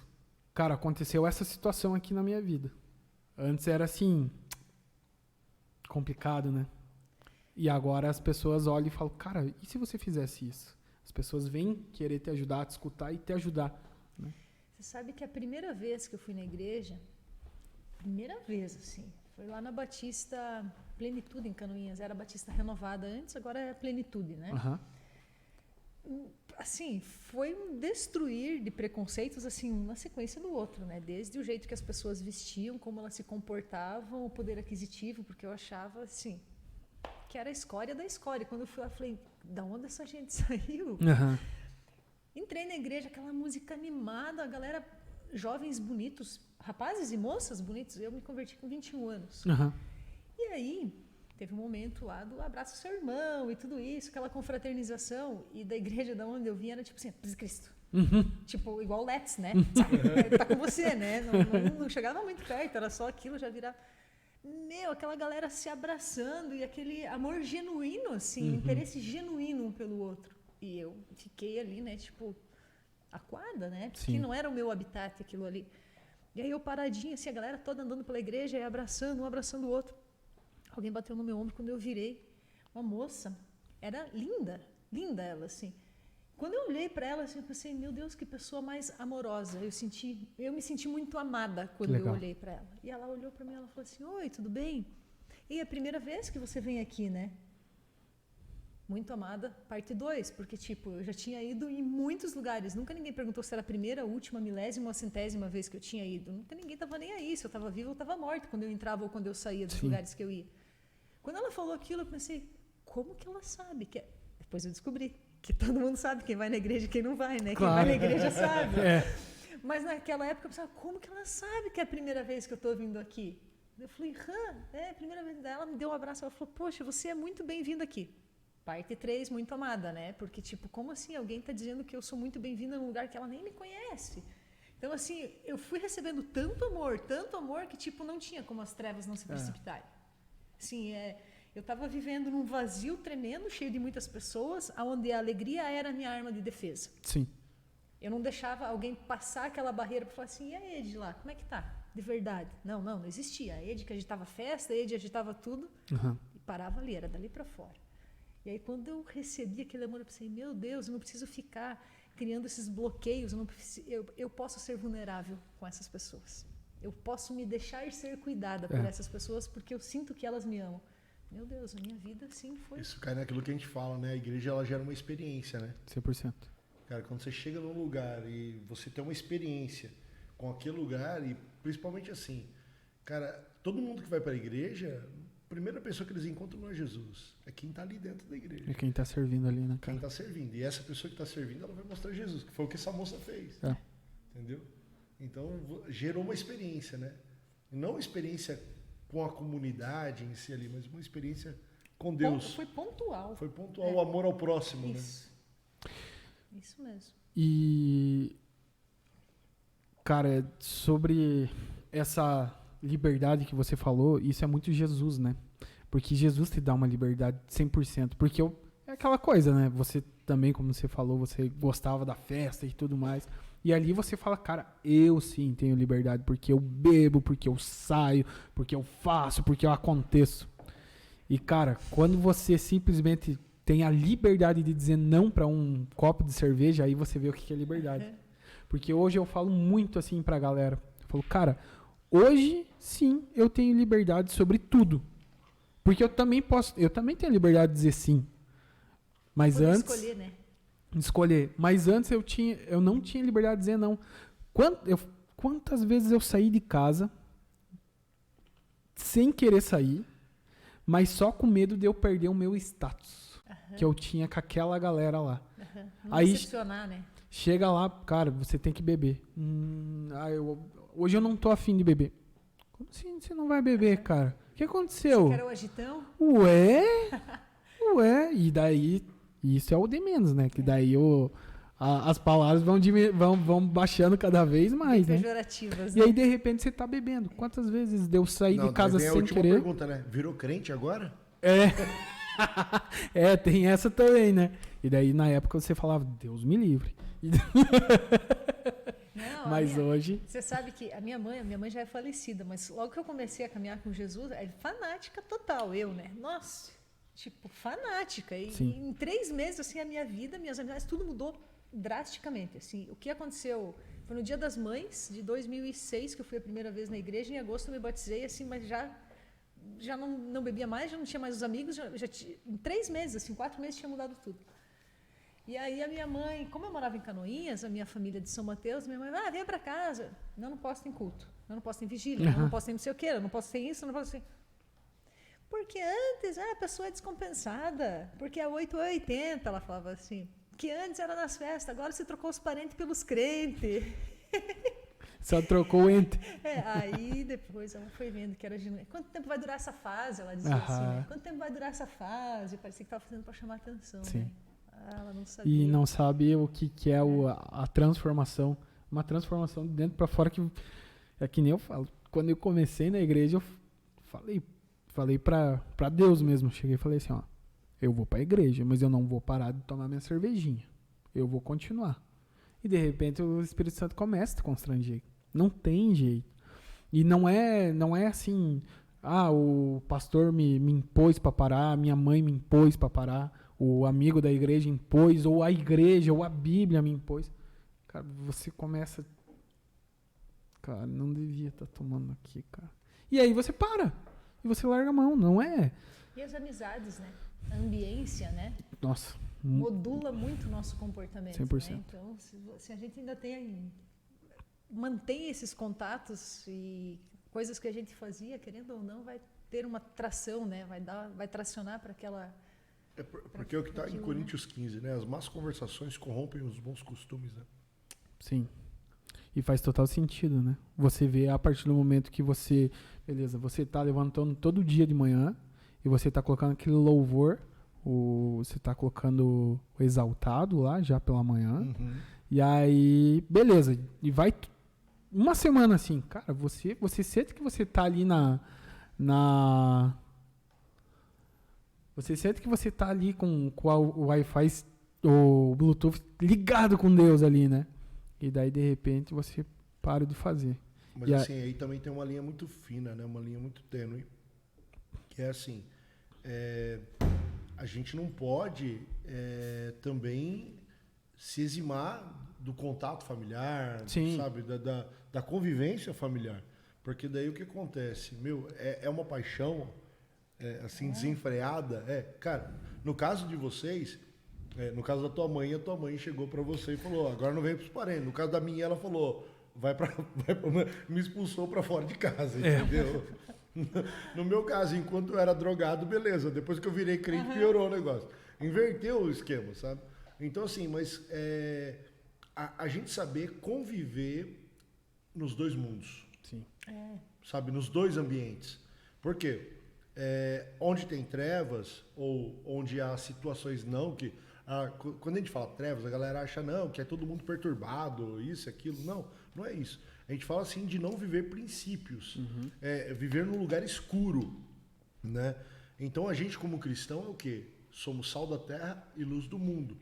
cara, aconteceu essa situação aqui na minha vida. Antes era assim, complicado, né? E agora as pessoas olham e falam, cara, e se você fizesse isso? As pessoas vêm querer te ajudar, te escutar e te ajudar. Né? Você sabe que a primeira vez que eu fui na igreja, primeira vez, assim, foi lá na Batista Plenitude, em Canoinhas. Era a Batista Renovada antes, agora é Plenitude, né? Aham. Assim, foi um destruir de preconceitos, assim, um na sequência do outro, né? Desde o jeito que as pessoas vestiam, como elas se comportavam, o poder aquisitivo, porque eu achava, assim, que era a escória da escória. Quando eu fui lá, eu falei, da onde essa gente saiu? Aham. Entrei na igreja, aquela música animada, a galera, jovens bonitos, rapazes e moças bonitos. Eu me converti com 21 anos. Aham. E aí, teve um momento lá do abraço seu irmão e tudo isso, aquela confraternização. E da igreja da onde eu vim era tipo assim, paz de Cristo. Uhum. Tipo, igual Let's, né? Sabe? Tá com você, né? Não chegava muito perto, era só aquilo, já virava... Meu, aquela galera se abraçando e aquele amor genuíno, assim, interesse genuíno um pelo outro. E eu fiquei ali, né, tipo, acuada, né? Porque Sim. não era o meu habitat aquilo ali. E aí eu paradinha, assim, a galera toda andando pela igreja e abraçando, um abraçando o outro. Alguém bateu no meu ombro quando eu virei. Uma moça, era linda, linda ela, assim. Quando eu olhei para ela, assim, eu pensei, meu Deus, que pessoa mais amorosa. Eu me senti muito amada quando eu Legal. olhei para ela. E ela olhou para mim e ela falou assim, oi, tudo bem? E é a primeira vez que você vem aqui, né? Muito amada, parte 2, porque, tipo, eu já tinha ido em muitos lugares. Nunca ninguém perguntou se era a primeira, a última, a milésima ou a centésima vez que eu tinha ido. Nunca ninguém tava nem aí, se eu estava viva ou estava morta quando eu entrava ou quando eu saía dos Sim. lugares que eu ia. Quando ela falou aquilo, eu pensei, como que ela sabe? Depois eu descobri que todo mundo sabe quem vai na igreja e quem não vai, né? Claro. Quem vai na igreja sabe. É. Mas naquela época eu pensava, como que ela sabe que é a primeira vez que eu estou vindo aqui? Eu falei, é a primeira vez. Daí ela me deu um abraço, ela falou, poxa, você é muito bem-vindo aqui. Parte 3, muito amada, né? Porque, tipo, como assim alguém está dizendo que eu sou muito bem-vinda num lugar que ela nem me conhece? Então, assim, eu fui recebendo tanto amor, que, tipo, não tinha como as trevas não se precipitarem. Assim, eu estava vivendo num vazio tremendo, cheio de muitas pessoas, onde a alegria era a minha arma de defesa. Sim. Eu não deixava alguém passar aquela barreira para falar assim, e a Ed lá, como é que tá? De verdade. Não existia. A Ed que agitava festa, a Ed agitava tudo, e parava ali, era dali para fora. E aí quando eu recebi aquele amor, eu pensei, meu Deus, eu não preciso ficar criando esses bloqueios, eu posso ser vulnerável com essas pessoas. Eu posso me deixar ser cuidada por essas pessoas, porque eu sinto que elas me amam. Meu Deus, a minha vida, sim, foi... Isso cai naquilo que a gente fala, né? A igreja, ela gera uma experiência, né? 100%. Cara, quando você chega num lugar e você tem uma experiência com aquele lugar, e principalmente assim, cara, todo mundo que vai para a igreja, a primeira pessoa que eles encontram não é Jesus, é quem está ali dentro da igreja. É quem está servindo ali, né, cara? Quem está servindo. E essa pessoa que está servindo, ela vai mostrar Jesus, que foi o que essa moça fez. Entendeu? Então, gerou uma experiência, né? Não uma experiência com a comunidade em si ali, mas uma experiência com Deus. Foi pontual. Foi pontual, o amor ao próximo, Isso. Né? Isso mesmo. E, cara, sobre essa liberdade que você falou, isso é muito Jesus, né? Porque Jesus te dá uma liberdade 100%. Porque é aquela coisa, né? Você também, como você falou, você gostava da festa e tudo mais. E ali você fala, cara, eu sim tenho liberdade, porque eu bebo, porque eu saio, porque eu faço, porque eu aconteço. E, cara, quando você simplesmente tem a liberdade de dizer não para um copo de cerveja, aí você vê o que é liberdade. Porque hoje eu falo muito assim pra galera. Eu falo, cara, hoje sim eu tenho liberdade sobre tudo. Porque eu também tenho liberdade de dizer sim. Mas Poder antes... escolher, né? Escolher. Mas antes eu não tinha liberdade de dizer não. Quantas vezes eu saí de casa sem querer sair, mas só com medo de eu perder o meu status que eu tinha com aquela galera lá. Não aí decepcionar, né? Chega lá, cara, você tem que beber. Hoje eu não tô afim de beber. Como assim você não vai beber, cara? O que aconteceu? Você quer o agitão? Ué, e daí... Isso é o de menos, né? Que daí as palavras vão baixando cada vez mais, né? Pejorativas, né? E aí, de repente, você tá bebendo. Quantas vezes deu sair de casa sem querer? Pergunta, né? Virou crente agora? Tem essa também, né? E daí, na época, você falava, Deus me livre. Não, mas hoje... Você sabe que a minha mãe já é falecida, mas logo que eu comecei a caminhar com Jesus, é fanática total, né? Nossa... Tipo, fanática. E em 3 meses, assim, a minha vida, minhas amizades, tudo mudou drasticamente. Assim, o que aconteceu foi no Dia das Mães, de 2006, que eu fui a primeira vez na igreja. Em agosto eu me batizei, assim, mas já não bebia mais, já não tinha mais os amigos. Em 3 meses, assim, 4 meses tinha mudado tudo. E aí a minha mãe, como eu morava em Canoinhas, a minha família de São Mateus, minha mãe, venha para casa. Não posso ter em culto, não posso ter em vigília, não posso ter não sei o quê, não posso ter isso, não posso ter... Porque antes a pessoa é descompensada, porque é 8 ou 80, ela falava assim. Que antes era nas festas, agora se trocou os parentes pelos crentes. Só trocou o ente. Aí depois ela foi vendo que era genuíno. Quanto tempo vai durar essa fase? Ela dizia assim, né? Quanto tempo vai durar essa fase? Parecia que estava fazendo para chamar atenção. Sim. Né? Ela não sabia. E não sabe o que é a transformação. Uma transformação de dentro para fora que é que nem eu falo. Quando eu comecei na igreja, eu falei pra Deus mesmo. Cheguei e falei assim, ó, eu vou pra igreja, mas eu não vou parar de tomar minha cervejinha. Eu vou continuar. E de repente o Espírito Santo começa a te constranger. Não tem jeito. E não é assim, o pastor me impôs pra parar, minha mãe me impôs pra parar, o amigo da igreja impôs, ou a igreja, ou a Bíblia me impôs. Cara, você começa... Cara, não devia estar tomando aqui, cara. E aí você para. E você larga a mão, não é? E as amizades, né? A ambiência, né? Nossa. Modula muito o nosso comportamento. 100%. Né? Então, se a gente ainda mantém esses contatos e coisas que a gente fazia, querendo ou não, vai ter uma tração, né? Vai tracionar para aquela... Porque é o que está em Coríntios 15, né? As más conversações corrompem os bons costumes, né? Sim. E faz total sentido, né? Você vê a partir do momento que você... Beleza, você tá levantando todo dia de manhã e você tá colocando aquele louvor, você tá colocando o exaltado lá já pela manhã. Uhum. E aí, beleza. E vai uma semana assim, cara, você sente que você tá ali Você sente que você tá ali com o Wi-Fi, o Bluetooth ligado com Deus ali, né? E daí, de repente, você para de fazer. Mas assim, aí também tem uma linha muito fina, né? Uma linha muito tênue. Que é assim, a gente não pode também se eximar do contato familiar, Sim. sabe? Da convivência familiar. Porque daí o que acontece? É uma paixão assim, desenfreada. Cara, no caso de vocês, no caso da tua mãe, a tua mãe chegou pra você e falou, agora não vem pros parentes. No caso da minha, ela falou, me expulsou pra fora de casa, entendeu? No meu caso, enquanto eu era drogado, beleza. Depois que eu virei crente, piorou o negócio. Inverteu o esquema, sabe? Então, assim, mas a gente saber conviver nos dois mundos. Sim. Sabe? Nos dois ambientes. Por quê? Onde tem trevas, ou onde há situações não que... quando a gente fala trevas, a galera acha não, que é todo mundo perturbado, isso, aquilo. Não, não é isso. A gente fala assim de não viver princípios. Viver num lugar escuro, né? Então a gente como cristão é o quê? Somos sal da terra e luz do mundo.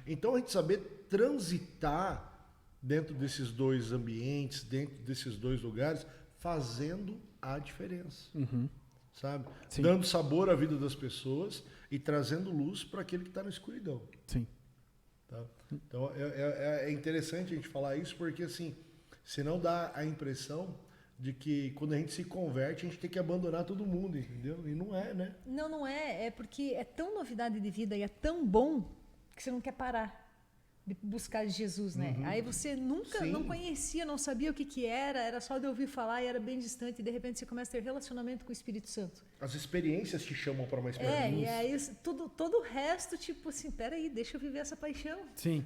Então a gente saber transitar dentro desses dois ambientes, dentro desses dois lugares, fazendo a diferença. Sabe? Sim. Dando sabor à vida das pessoas e trazendo luz para aquele que está na escuridão. Sim. Tá? Então é interessante a gente falar isso porque assim, senão dá a impressão de que quando a gente se converte a gente tem que abandonar todo mundo, entendeu? E não é, né? Não é. É porque é tão novidade de vida e é tão bom que você não quer parar de buscar Jesus, né? Aí você nunca, não conhecia, não sabia o que era só de ouvir falar e era bem distante, e de repente você começa a ter relacionamento com o Espírito Santo. As experiências te chamam para mais perto. E aí todo o resto, tipo assim, peraí, deixa eu viver essa paixão. Sim.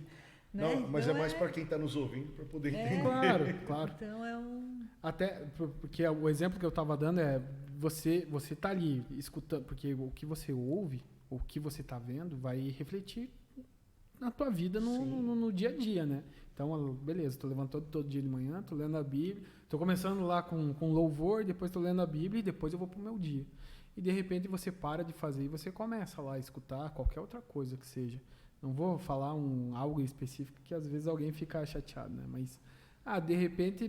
Né? Não, mas então é mais para quem está nos ouvindo para poder entender. Claro. Então é um... Até porque o exemplo que eu estava dando é você tá ali escutando, porque o que você ouve, o que você está vendo, vai refletir na tua vida no dia a dia, né? Então, beleza, tô levantando todo dia de manhã, tô lendo a Bíblia, tô começando lá com louvor, depois tô lendo a Bíblia e depois eu vou pro meu dia. E de repente você para de fazer e você começa lá a escutar qualquer outra coisa que seja. Não vou falar algo específico que às vezes alguém fica chateado, né? Mas, de repente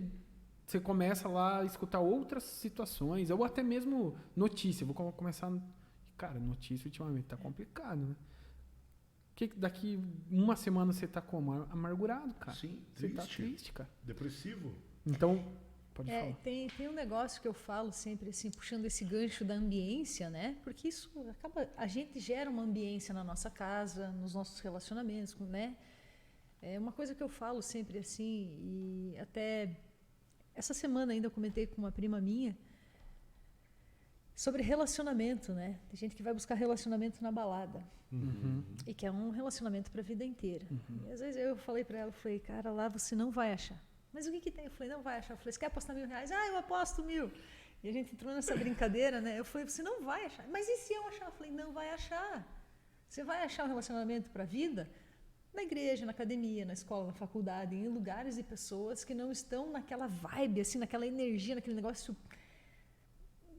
você começa lá a escutar outras situações, ou até mesmo notícia. Vou começar... Cara, notícia ultimamente tá complicado, né? Que daqui uma semana você tá como? Amargurado, cara. Sim, você triste. tá triste, cara. Depressivo. Então, pode falar. Tem um negócio que eu falo sempre, assim, puxando esse gancho da ambiência, né? Porque isso acaba... A gente gera uma ambiência na nossa casa, nos nossos relacionamentos, né? É uma coisa que eu falo sempre, assim, e até... Essa semana ainda eu comentei com uma prima minha sobre relacionamento, né? Tem gente que vai buscar relacionamento na balada. E que é um relacionamento para a vida inteira. E às vezes eu falei para ela, falei, cara, lá você não vai achar. Mas o que tem? Eu falei, não vai achar. Eu falei, você quer apostar R$1.000? Eu aposto 1.000. E a gente entrou nessa brincadeira, né? Eu falei, você não vai achar. Mas e se eu achar? Eu falei, não vai achar. Você vai achar um relacionamento para a vida na igreja, na academia, na escola, na faculdade, em lugares e pessoas que não estão naquela vibe, assim, naquela energia, naquele negócio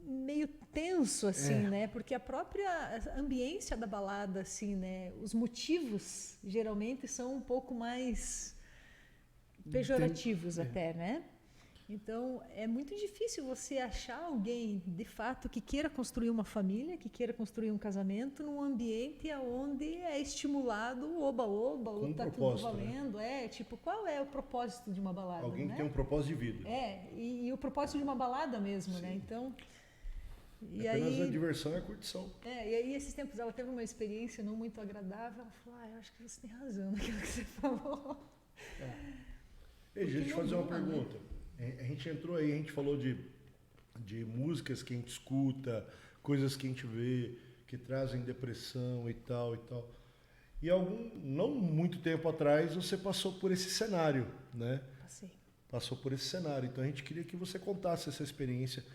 meio tenso, assim, né? Porque a própria ambiência da balada, assim, né? Os motivos, geralmente, são um pouco mais pejorativos até, né? Então, é muito difícil você achar alguém, de fato, que queira construir uma família, que queira construir um casamento num ambiente onde é estimulado o oba-oba, o tá tudo valendo. Né? Tipo, qual é o propósito de uma balada? Alguém né? que tem um propósito de vida. E o propósito de uma balada mesmo, né? Então... E apenas a diversão e a curtição. E aí, esses tempos, ela teve uma experiência não muito agradável. Ela falou, eu acho que você tem razão naquilo que você falou. Deixa eu te fazer uma pergunta. Né? A gente entrou aí, a gente falou de músicas que a gente escuta, coisas que a gente vê, que trazem depressão e tal e tal. E não muito tempo atrás, você passou por esse cenário, né? Passei. Passou por esse cenário. Então, a gente queria que você contasse essa experiência.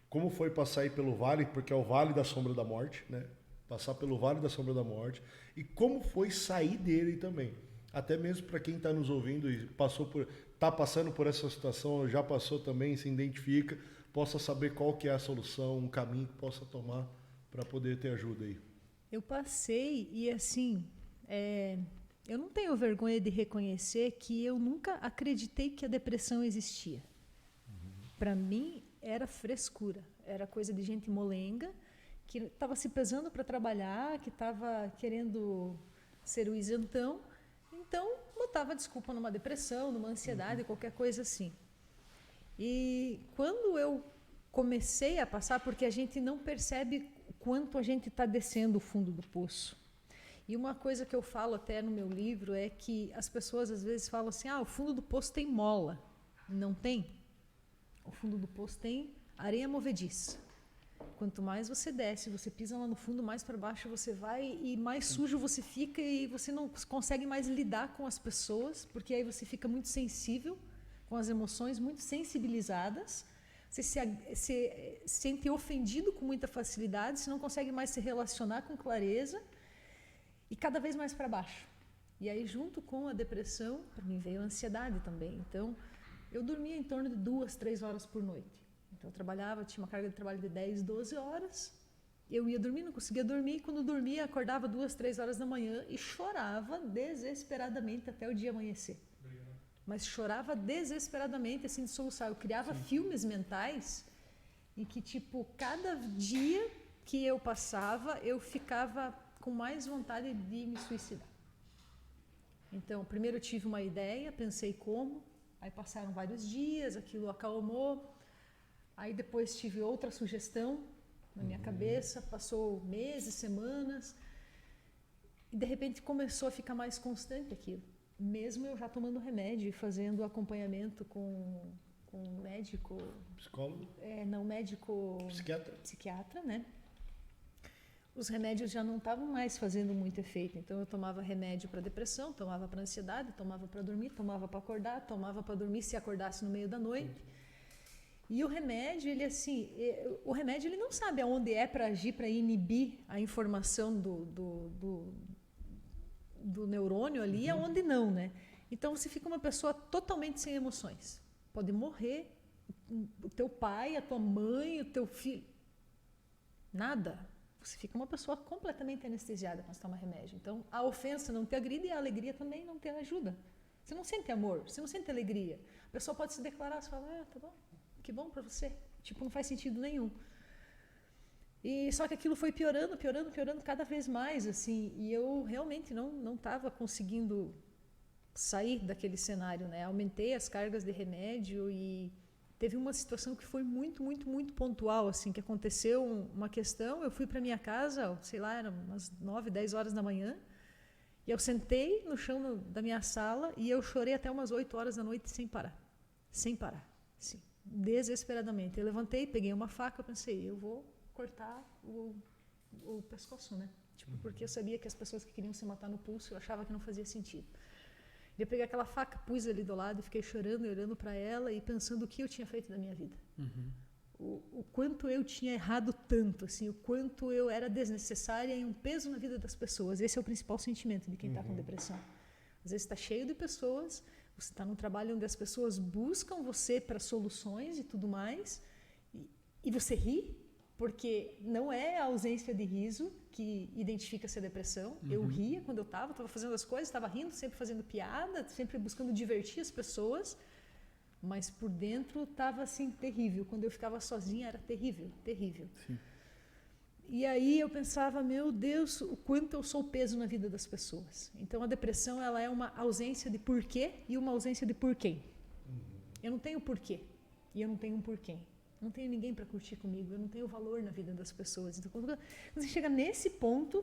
Como foi passar aí pelo vale, porque é o Vale da Sombra da Morte, né? Passar pelo Vale da Sombra da Morte. E como foi sair dele também. Até mesmo para quem está nos ouvindo e está passando por essa situação, ou já passou também, se identifica, possa saber qual que é a solução, um caminho que possa tomar para poder ter ajuda aí. Eu passei e assim, eu não tenho vergonha de reconhecer que eu nunca acreditei que a depressão existia. Para mim era frescura, era coisa de gente molenga que estava se pesando para trabalhar, que estava querendo ser o isentão, então botava desculpa numa depressão, numa ansiedade, qualquer coisa assim. E quando eu comecei a passar, porque a gente não percebe o quanto a gente está descendo o fundo do poço. E uma coisa que eu falo até no meu livro é que as pessoas às vezes falam assim, o fundo do poço tem mola. Não tem. O fundo do poço tem areia movediça. Quanto mais você desce, você pisa lá no fundo, mais para baixo você vai e mais sujo você fica e você não consegue mais lidar com as pessoas, porque aí você fica muito sensível, com as emoções muito sensibilizadas, você se sente ofendido com muita facilidade, você não consegue mais se relacionar com clareza e cada vez mais para baixo. E aí, junto com a depressão, para mim veio a ansiedade também. Então, eu dormia em torno de 2, 3 horas por noite. Então, eu trabalhava, tinha uma carga de trabalho de 10, 12 horas. Eu ia dormir, não conseguia dormir. Quando dormia, acordava 2, 3 horas da manhã e chorava desesperadamente até o dia amanhecer. Mas chorava desesperadamente, assim, de soluçar. Eu criava filmes mentais em que, tipo, cada dia que eu passava, eu ficava com mais vontade de me suicidar. Então, primeiro eu tive uma ideia, pensei como, aí passaram vários dias, aquilo acalmou, aí depois tive outra sugestão na minha cabeça, passou meses, semanas, e de repente começou a ficar mais constante aquilo. Mesmo eu já tomando remédio e fazendo acompanhamento com um médico... Psicólogo? Não, médico... Psiquiatra, né? Os remédios já não estavam mais fazendo muito efeito. Então, eu tomava remédio para depressão, tomava para ansiedade, tomava para dormir, tomava para acordar, tomava para dormir se acordasse no meio da noite. E o remédio, o remédio ele não sabe aonde é para agir, para inibir a informação do neurônio ali, aonde não, né? Então, você fica uma pessoa totalmente sem emoções. Pode morrer o teu pai, a tua mãe, o teu filho. Nada. Você fica uma pessoa completamente anestesiada quando você toma remédio. Então, a ofensa não te agride e a alegria também não te ajuda. Você não sente amor, você não sente alegria. A pessoa pode se declarar, você fala, tá bom, que bom pra você. Tipo, não faz sentido nenhum. E só que aquilo foi piorando cada vez mais, assim. E eu realmente não estava conseguindo sair daquele cenário, né? Aumentei as cargas de remédio e... Teve uma situação que foi muito, muito, muito pontual, assim, que aconteceu uma questão, eu fui para minha casa, sei lá, eram umas 9, 10 horas da manhã, e eu sentei no chão da minha sala e eu chorei até umas 8 horas da noite sem parar, sim, desesperadamente. Eu levantei, peguei uma faca, eu pensei, eu vou cortar o pescoço, né? Tipo, porque eu sabia que as pessoas que queriam se matar no pulso, eu achava que não fazia sentido. Eu peguei aquela faca, pus ali do lado e fiquei chorando e olhando para ela e pensando o que eu tinha feito da minha vida. O quanto eu tinha errado tanto, assim, o quanto eu era desnecessária e um peso na vida das pessoas. Esse é o principal sentimento de quem está com depressão. Às vezes está cheio de pessoas, você está num trabalho onde as pessoas buscam você para soluções e tudo mais, e você ri, porque não é a ausência de riso que identifica essa depressão. Eu ria quando eu estava fazendo as coisas, estava rindo, sempre fazendo piada, sempre buscando divertir as pessoas, mas por dentro estava assim terrível. Quando eu ficava sozinha era terrível, terrível. Sim. E aí eu pensava, meu Deus, o quanto eu sou peso na vida das pessoas. Então a depressão ela é uma ausência de porquê e uma ausência de por quem. Eu não tenho porquê e eu não tenho um porquê. Não tenho ninguém para curtir comigo, eu não tenho valor na vida das pessoas. Então, quando você chega nesse ponto,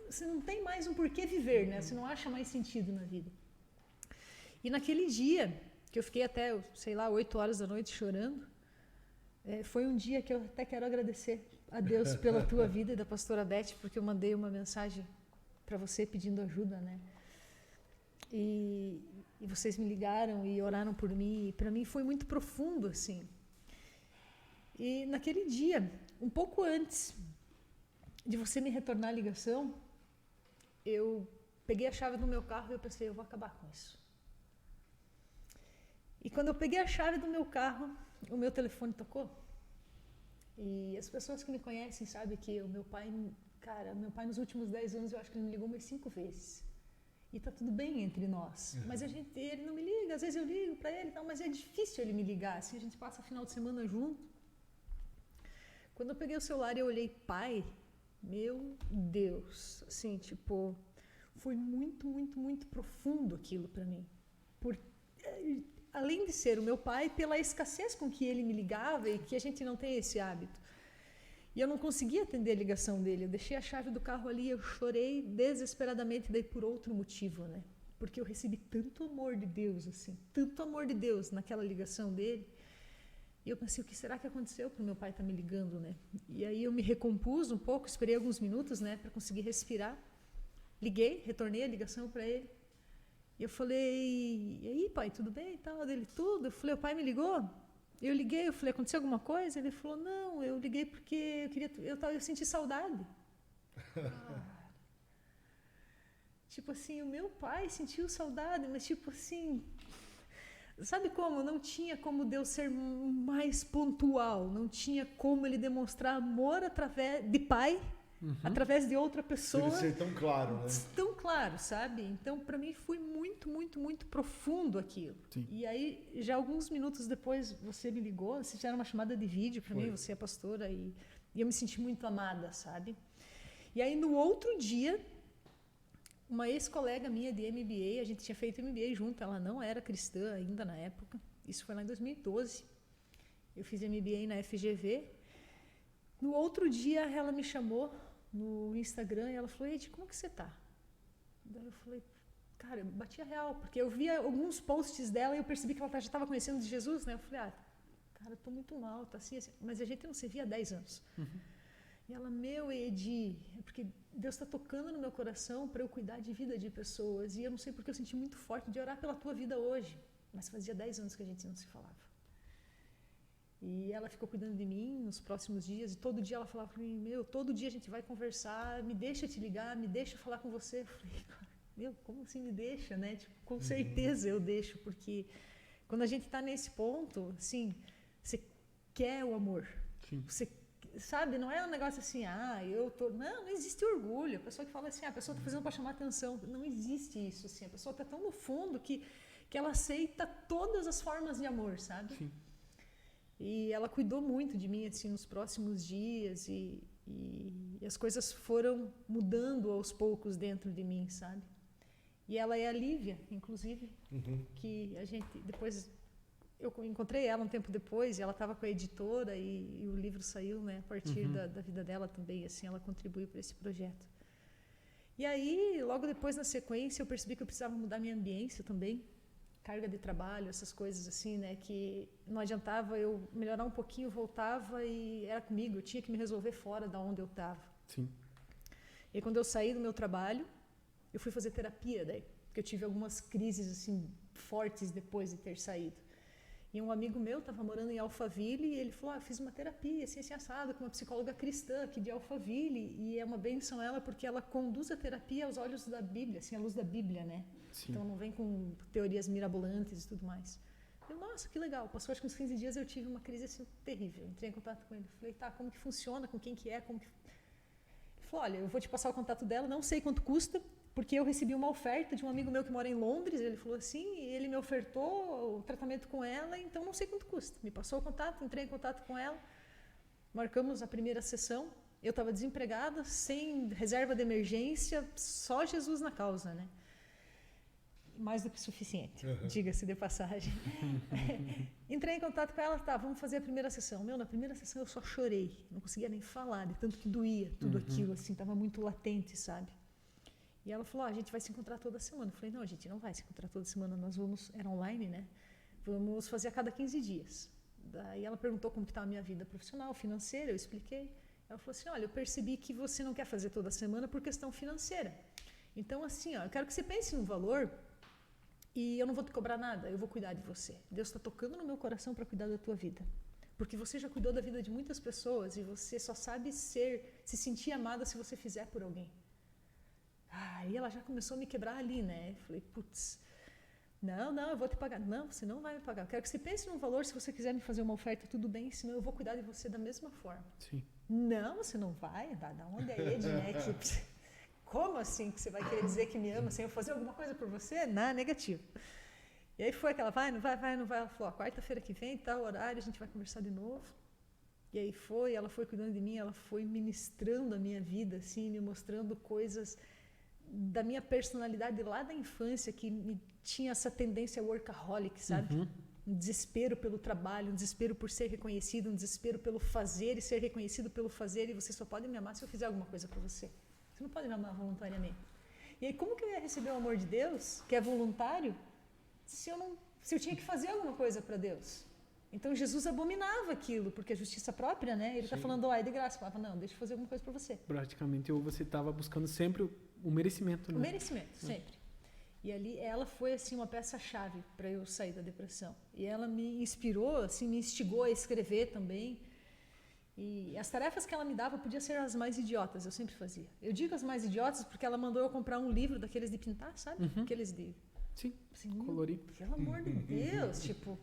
você não tem mais um porquê viver, né? Você não acha mais sentido na vida. E naquele dia, que eu fiquei até, sei lá, 8 horas da noite chorando, foi um dia que eu até quero agradecer a Deus pela tua vida e da pastora Beth, porque eu mandei uma mensagem para você pedindo ajuda, né? E vocês me ligaram e oraram por mim, e para mim foi muito profundo, assim. E naquele dia, um pouco antes de você me retornar a ligação, eu peguei a chave do meu carro e eu pensei, eu vou acabar com isso. E quando eu peguei a chave do meu carro, o meu telefone tocou. E as pessoas que me conhecem sabem que o meu pai, cara, meu pai nos últimos 10 anos eu acho que ele me ligou umas 5 vezes. E tá tudo bem entre nós. Mas ele não me liga, às vezes eu ligo para ele, mas é difícil ele me ligar. Assim, a gente passa final de semana junto. Quando eu peguei o celular e eu olhei pai, meu Deus, assim, tipo, foi muito, muito, muito profundo aquilo para mim. Além de ser o meu pai, pela escassez com que ele me ligava e que a gente não tem esse hábito. E eu não conseguia atender a ligação dele. Eu deixei a chave do carro ali, eu chorei desesperadamente, daí por outro motivo, né? Porque eu recebi tanto amor de Deus, assim, tanto amor de Deus naquela ligação dele. E eu pensei, o que será que aconteceu para o meu pai estar me ligando, né? E aí eu me recompus um pouco, esperei alguns minutos, né, para conseguir respirar. Liguei, retornei a ligação para ele. E eu falei, e aí, pai, tudo bem e tal? Dele, tudo. Eu falei, o pai me ligou? Eu liguei, eu falei, aconteceu alguma coisa? Ele falou, não, eu liguei porque eu senti saudade. Tipo assim, o meu pai sentiu saudade, mas tipo assim, sabe como? Não tinha como Deus ser mais pontual, não tinha como ele demonstrar amor através de pai, através de outra pessoa. Deve ser tão claro, né? Tão claro, sabe? Então, para mim, foi muito, muito, muito profundo aquilo. Sim. E aí, já alguns minutos depois, você me ligou, vocês fizeram uma chamada de vídeo para mim, você é pastora, e eu me senti muito amada, sabe? E aí, no outro dia, uma ex-colega minha de MBA, a gente tinha feito MBA junto, ela não era cristã ainda na época, isso foi lá em 2012. Eu fiz MBA na FGV. No outro dia, ela me chamou no Instagram e ela falou, Edi, como que você tá? Daí eu falei, cara, eu bati a real, porque eu via alguns posts dela e eu percebi que ela já estava conhecendo de Jesus, né? Eu falei, cara, eu tô muito mal, tá assim, assim. Mas a gente não se via há 10 anos. E ela, meu, Edi, é porque Deus está tocando no meu coração para eu cuidar de vida de pessoas. E eu não sei porque eu senti muito forte de orar pela tua vida hoje. Mas fazia 10 anos que a gente não se falava. E ela ficou cuidando de mim nos próximos dias. E todo dia ela falava para mim, meu, todo dia a gente vai conversar, me deixa te ligar, me deixa falar com você. Eu falei, meu, como assim me deixa, né? Tipo, com certeza eu deixo, porque quando a gente está nesse ponto, assim, você quer o amor. Sim. Você sabe, não é um negócio assim, eu tô... Não existe orgulho. A pessoa que fala assim, a pessoa está fazendo para chamar atenção. Não existe isso, assim. A pessoa está tão no fundo que ela aceita todas as formas de amor, sabe? Sim. E ela cuidou muito de mim, assim, nos próximos dias e as coisas foram mudando aos poucos dentro de mim, sabe? E ela é a Lívia, inclusive, que a gente depois... Eu encontrei ela um tempo depois e ela estava com a editora e o livro saiu, né, a partir da vida dela também, assim, ela contribuiu para esse projeto. E aí, logo depois, na sequência, eu percebi que eu precisava mudar minha ambiência também, carga de trabalho, essas coisas assim, né, que não adiantava eu melhorar um pouquinho, voltava e era comigo, eu tinha que me resolver fora da onde eu estava. Sim. E aí, quando eu saí do meu trabalho, eu fui fazer terapia daí, porque eu tive algumas crises assim fortes depois de ter saído. E um amigo meu estava morando em Alphaville e ele falou, fiz uma terapia assim assado com uma psicóloga cristã aqui de Alphaville e é uma bênção ela porque ela conduz a terapia aos olhos da Bíblia, assim, à luz da Bíblia, né? Sim. Então não vem com teorias mirabolantes e tudo mais. Eu, nossa, que legal. Passou acho que uns 15 dias eu tive uma crise assim terrível. Entrei em contato com ele, falei, como que funciona, com quem que é, como que... Ele falou, olha, eu vou te passar o contato dela, não sei quanto custa, porque eu recebi uma oferta de um amigo meu que mora em Londres, ele falou assim, e ele me ofertou o tratamento com ela, então não sei quanto custa. Me passou o contato, entrei em contato com ela, marcamos a primeira sessão, eu estava desempregada, sem reserva de emergência, só Jesus na causa, né? Mais do que suficiente, diga-se de passagem. Entrei em contato com ela, vamos fazer a primeira sessão. Meu, na primeira sessão eu só chorei, não conseguia nem falar, de tanto que doía tudo aquilo, assim, estava muito latente, sabe? E ela falou, a gente vai se encontrar toda semana. Eu falei, não, a gente não vai se encontrar toda semana, nós vamos, era online, né? Vamos fazer a cada 15 dias. Daí ela perguntou como estava a minha vida profissional, financeira, eu expliquei. Ela falou assim, olha, eu percebi que você não quer fazer toda semana por questão financeira. Então, assim, eu quero que você pense no valor e eu não vou te cobrar nada, eu vou cuidar de você. Deus está tocando no meu coração para cuidar da tua vida. Porque você já cuidou da vida de muitas pessoas e você só sabe se sentir amada se você fizer por alguém. E ela já começou a me quebrar ali, né? Eu falei, putz. Não, eu vou te pagar. Não, você não vai me pagar. Eu quero que você pense num valor, se você quiser me fazer uma oferta, tudo bem, senão eu vou cuidar de você da mesma forma. Sim. Não, você não vai? Da onde é Ed, né? Como assim que você vai querer dizer que me ama sem eu fazer alguma coisa por você? Não, negativo. E aí foi aquela, vai, não vai. Ela falou, quarta-feira que vem, tal horário, a gente vai conversar de novo. E aí ela foi cuidando de mim, ela foi ministrando a minha vida, assim, me mostrando coisas da minha personalidade lá da infância, que tinha essa tendência workaholic, sabe? Uhum. Um desespero pelo trabalho, um desespero por ser reconhecido, um desespero pelo fazer e ser reconhecido pelo fazer, e você só pode me amar se eu fizer alguma coisa para você. Você não pode me amar voluntariamente. E aí como que eu ia receber o amor de Deus, que é voluntário, se eu tinha que fazer alguma coisa para Deus? Então Jesus abominava aquilo, porque a justiça própria, né? Ele está falando, é de graça. Eu falava, não, deixa eu fazer alguma coisa para você. Praticamente, ou você estava buscando sempre o merecimento, né? O merecimento, sempre. E ali ela foi assim uma peça-chave para eu sair da depressão. E ela me inspirou, assim, me instigou a escrever também. E as tarefas que ela me dava podiam ser as mais idiotas, eu sempre fazia. Eu digo as mais idiotas porque ela mandou eu comprar um livro daqueles de pintar, sabe? Aqueles de... Sim, assim, colorir. Pelo amor de Deus, tipo...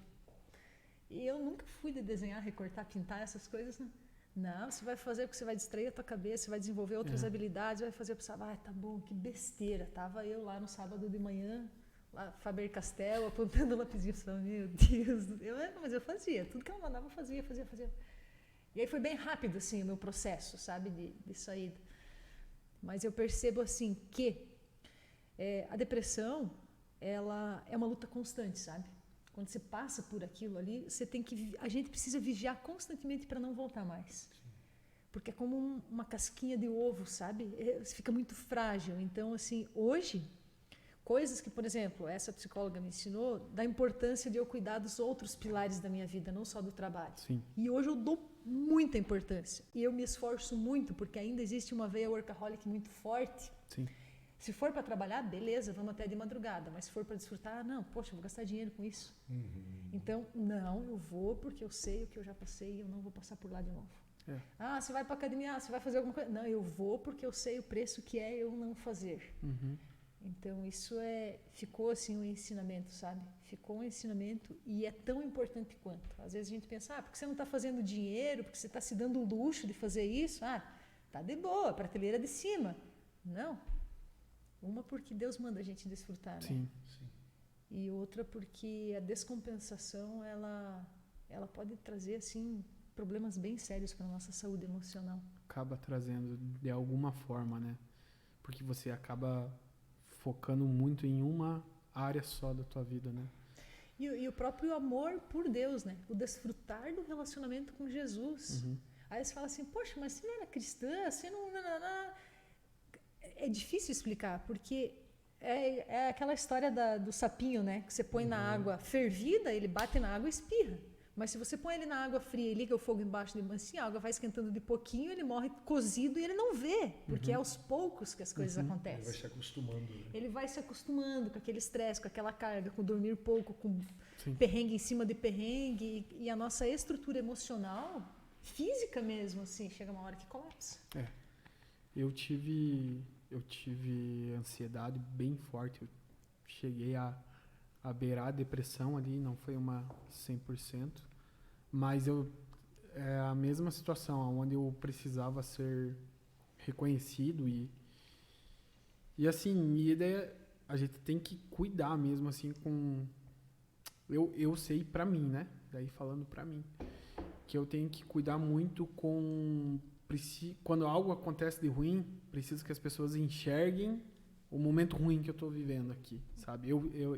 E eu nunca fui de desenhar, recortar, pintar, essas coisas, né? Não, você vai fazer porque você vai distrair a tua cabeça, você vai desenvolver outras habilidades, vai fazer para você, tá bom, que besteira. Tava eu lá no sábado de manhã, lá Faber-Castell, apontando o lapisinho, meu Deus. Mas eu fazia, tudo que ela mandava eu fazia. E aí foi bem rápido, assim, o meu processo, sabe, de saída. Mas eu percebo, assim, que a depressão, ela é uma luta constante, sabe? Quando você passa por aquilo ali, a gente precisa vigiar constantemente para não voltar mais. Porque é como uma casquinha de ovo, sabe? Você fica muito frágil. Então, assim, hoje, coisas que, por exemplo, essa psicóloga me ensinou, da importância de eu cuidar dos outros pilares da minha vida, não só do trabalho. Sim. E hoje eu dou muita importância. E eu me esforço muito, porque ainda existe uma veia workaholic muito forte. Sim. Se for para trabalhar, beleza, vamos até de madrugada. Mas se for para desfrutar, não, poxa, eu vou gastar dinheiro com isso. Então, não, eu vou porque eu sei o que eu já passei e eu não vou passar por lá de novo. Você vai para academia, você vai fazer alguma coisa. Não, eu vou porque eu sei o preço que é eu não fazer. Então, isso ficou assim um ensinamento, sabe? Ficou um ensinamento e é tão importante quanto. Às vezes a gente pensa, porque você não está fazendo dinheiro, porque você está se dando o luxo de fazer isso, tá de boa, prateleira de cima. Não. Uma porque Deus manda a gente desfrutar, né? Sim. E outra porque a descompensação, ela pode trazer, assim, problemas bem sérios para a nossa saúde emocional. Acaba trazendo de alguma forma, né? Porque você acaba focando muito em uma área só da tua vida, né? E o próprio amor por Deus, né? O desfrutar do relacionamento com Jesus. Aí você fala assim, poxa, mas você não era cristã, você não... É difícil explicar, porque é aquela história do sapinho, né? Que você põe na água fervida, ele bate na água e espirra. Mas se você põe ele na água fria e liga o fogo embaixo de mansinho, a água vai esquentando de pouquinho, ele morre cozido e ele não vê, porque é aos poucos que as coisas acontecem. Ele vai se acostumando. Né? Ele vai se acostumando com aquele estresse, com aquela carga, com dormir pouco, com Sim. perrengue em cima de perrengue. E a nossa estrutura emocional, física mesmo, assim, chega uma hora que colapsa. Eu tive ansiedade bem forte. Eu cheguei a beirar a depressão ali, não foi uma 100%, mas é a mesma situação, onde eu precisava ser reconhecido e assim, e daí a gente tem que cuidar mesmo assim com... Eu sei pra mim, né? Daí falando pra mim, que eu tenho que cuidar muito com... Quando algo acontece de ruim, preciso que as pessoas enxerguem o momento ruim que eu estou vivendo aqui, sabe?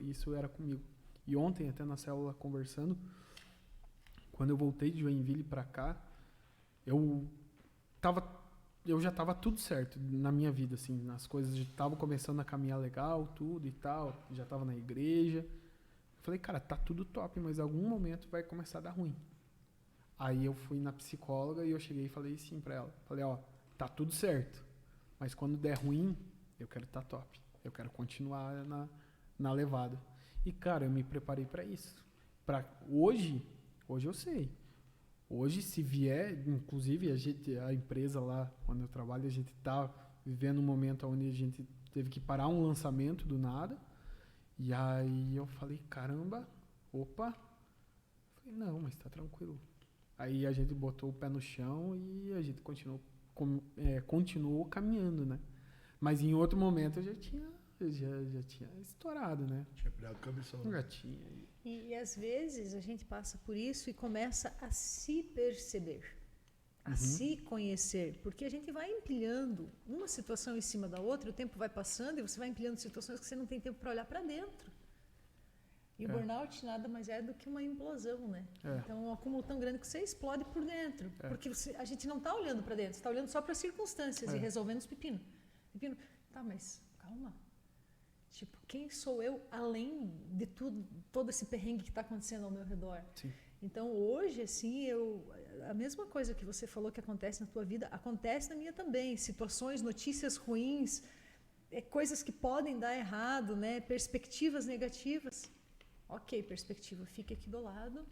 Isso era comigo. E ontem, até na célula conversando, quando eu voltei de Joinville para cá, eu já estava tudo certo na minha vida, assim, as coisas já estavam começando a caminhar legal, tudo e tal, já estava na igreja. Eu falei, cara, tá tudo top, mas em algum momento vai começar a dar ruim. Aí eu fui na psicóloga e eu cheguei e falei sim pra ela. Falei, tá tudo certo, mas quando der ruim, eu quero estar top. Eu quero continuar na levada. E, cara, eu me preparei pra isso. Hoje eu sei. Hoje, se vier, inclusive, a empresa lá onde eu trabalho, a gente tá vivendo um momento onde a gente teve que parar um lançamento do nada. E aí eu falei, caramba, opa. Falei, não, mas tá tranquilo. Aí a gente botou o pé no chão e a gente continuou caminhando, né? Mas em outro momento eu já tinha estourado, né? Tinha pegado o cabeção. Já tinha. E às vezes a gente passa por isso e começa a se perceber, a se conhecer, porque a gente vai empilhando uma situação em cima da outra, o tempo vai passando e você vai empilhando situações que você não tem tempo para olhar para dentro. E o burnout nada mais é do que uma implosão, né? Então, é um acúmulo tão grande que você explode por dentro. Porque a gente não está olhando para dentro, você está olhando só para as circunstâncias e resolvendo os pepinos. Tá, mas calma. Tipo, quem sou eu além de tudo, todo esse perrengue que está acontecendo ao meu redor? Sim. Então, hoje, assim, a mesma coisa que você falou que acontece na tua vida, acontece na minha também. Situações, notícias ruins, coisas que podem dar errado, né? Perspectivas negativas. Ok, perspectiva, fique aqui do lado.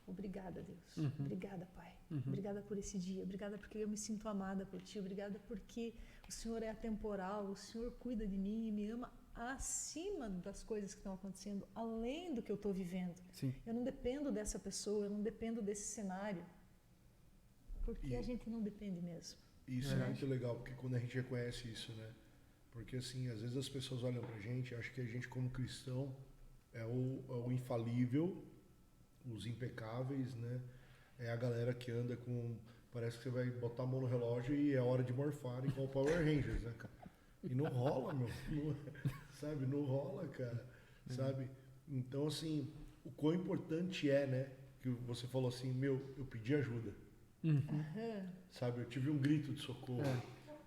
Obrigada, Deus. Obrigada, Pai. Obrigada por esse dia. Obrigada porque eu me sinto amada por Ti. Obrigada porque o Senhor é atemporal. O Senhor cuida de mim e me ama acima das coisas que estão acontecendo, além do que eu estou vivendo. Sim. Eu não dependo dessa pessoa, eu não dependo desse cenário. Porque a gente não depende mesmo. Isso é muito legal, porque quando a gente reconhece isso, né? Porque assim, às vezes as pessoas olham pra gente, acham que a gente como cristão é o infalível, os impecáveis, né? É a galera que anda com... Parece que você vai botar a mão no relógio e é hora de morfar igual o Power Rangers, né, cara? E não rola, meu. Sabe? Não rola, cara. Sabe? Então, assim, o quão importante é, né? Que você falou assim, eu pedi ajuda. Sabe? Eu tive um grito de socorro.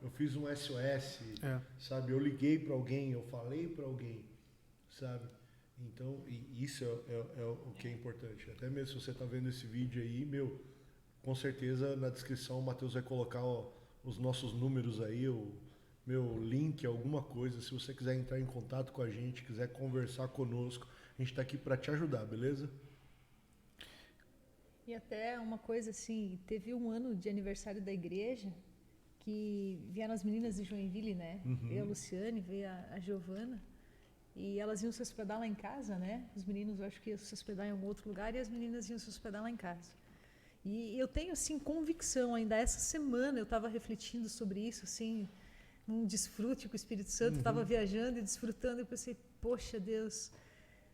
Eu fiz um SOS. Sabe? Eu liguei para alguém, eu falei para alguém. Sabe? Então, e isso é o que é importante. Até mesmo se você está vendo esse vídeo aí, com certeza na descrição o Matheus vai colocar os nossos números aí, o meu link, alguma coisa. Se você quiser entrar em contato com a gente, quiser conversar conosco, a gente está aqui para te ajudar, beleza? E até uma coisa assim, teve um ano de aniversário da igreja que vieram as meninas de Joinville, né? Veio a Luciane, veio a Giovana. E elas iam se hospedar lá em casa, né? Os meninos, eu acho que iam se hospedar em algum outro lugar e as meninas iam se hospedar lá em casa. E eu tenho, assim, convicção, ainda essa semana eu estava refletindo sobre isso, assim, num desfrute com o Espírito Santo, estava viajando e desfrutando, e eu pensei, poxa, Deus,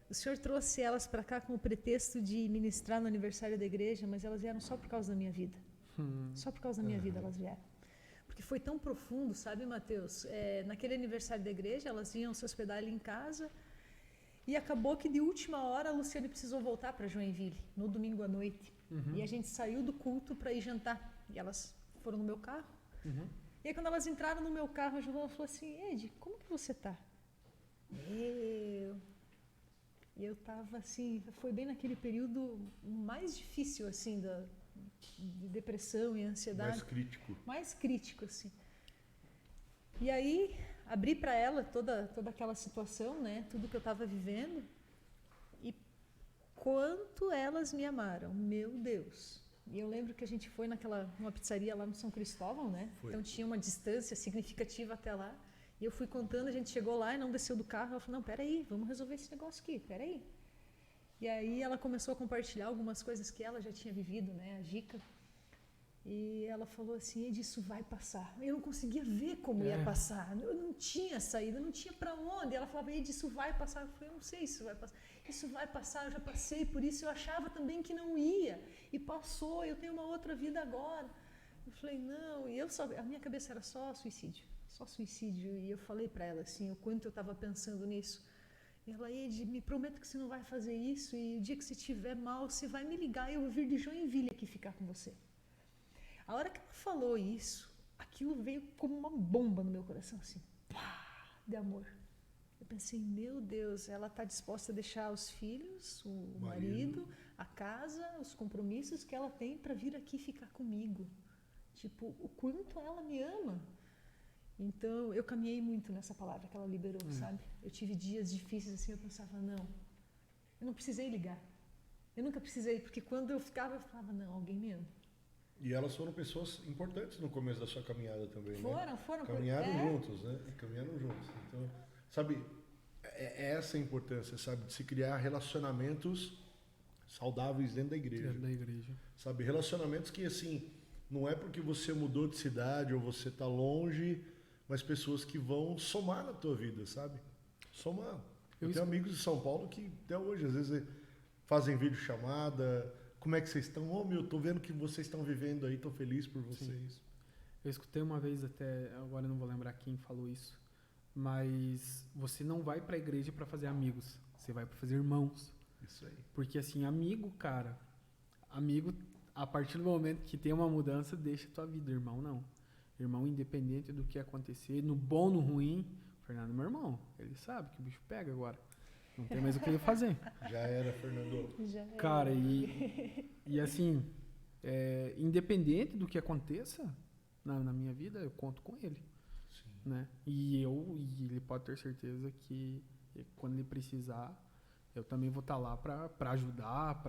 o Senhor trouxe elas para cá com o pretexto de ministrar no aniversário da igreja, mas elas vieram só por causa da minha vida. Só por causa da minha vida elas vieram. Porque foi tão profundo, sabe, Matheus? Naquele aniversário da igreja, elas iam se hospedar ali em casa e acabou que de última hora a Luciane precisou voltar para Joinville, no domingo à noite. E a gente saiu do culto para ir jantar. E elas foram no meu carro. E aí quando elas entraram no meu carro, a Giovana falou assim, Ed, como que você tá? E eu tava assim, foi bem naquele período mais difícil, assim, de depressão e ansiedade. Mais crítico, assim. E aí, abri para ela toda aquela situação, né? Tudo que eu estava vivendo. E quanto elas me amaram, meu Deus. E eu lembro que a gente foi numa pizzaria lá no São Cristóvão, né? Então tinha uma distância significativa até lá. E eu fui contando, a gente chegou lá e não desceu do carro. Ela falou, não, peraí, vamos resolver esse negócio aqui, peraí. E aí ela começou a compartilhar algumas coisas que ela já tinha vivido, né? A Gica. E ela falou assim, Ed, isso vai passar. Eu não conseguia ver como ia passar. Eu não tinha saída, não tinha para onde. Ela falava, Ed, isso vai passar. Eu falei, eu não sei se isso vai passar. Isso vai passar, eu já passei por isso. Eu achava também que não ia. E passou, eu tenho uma outra vida agora. Eu falei, não. E a minha cabeça era só suicídio. Só suicídio. E eu falei para ela assim, o quanto eu estava pensando nisso. E ela, Ed, me promete que você não vai fazer isso. E o dia que você estiver mal, você vai me ligar e eu vou vir de Joinville aqui ficar com você. A hora que ela falou isso, aquilo veio como uma bomba no meu coração, assim, de amor. Eu pensei, meu Deus, ela está disposta a deixar os filhos, o marido, a casa, os compromissos que ela tem para vir aqui ficar comigo. Tipo, o quanto ela me ama. Então, eu caminhei muito nessa palavra que ela liberou, sabe? Eu tive dias difíceis assim, eu pensava, não, eu não precisei ligar. Eu nunca precisei, porque quando eu falava, não, alguém me ama. E elas foram pessoas importantes no começo da sua caminhada também, né? Foram. Caminharam juntos, né? Caminharam juntos. Então, sabe, é essa a importância, sabe? De se criar relacionamentos saudáveis dentro da igreja. Dentro da igreja. Sabe? Relacionamentos que, assim, não é porque você mudou de cidade ou você está longe, mas pessoas que vão somar na tua vida, sabe? Somar. Eu tenho amigos de São Paulo que até hoje, às vezes, fazem videochamada. Como é que vocês estão? Ô, meu, tô vendo que vocês estão vivendo aí, tô feliz por vocês. Sim. Eu escutei uma vez até, agora eu não vou lembrar quem falou isso, mas você não vai pra igreja pra fazer amigos, você vai pra fazer irmãos. Isso aí. Porque assim, amigo, cara, amigo, a partir do momento que tem uma mudança, deixa a tua vida. Irmão, não. Irmão, independente do que acontecer, no bom, no ruim, Fernando é meu irmão, ele sabe que o bicho pega agora. Não tem mais o que ele fazer. Já era, Fernando. Já era. Cara, e assim, independente do que aconteça na minha vida, eu conto com ele. Sim. Né? E ele pode ter certeza que quando ele precisar, eu também vou estar lá para ajudar,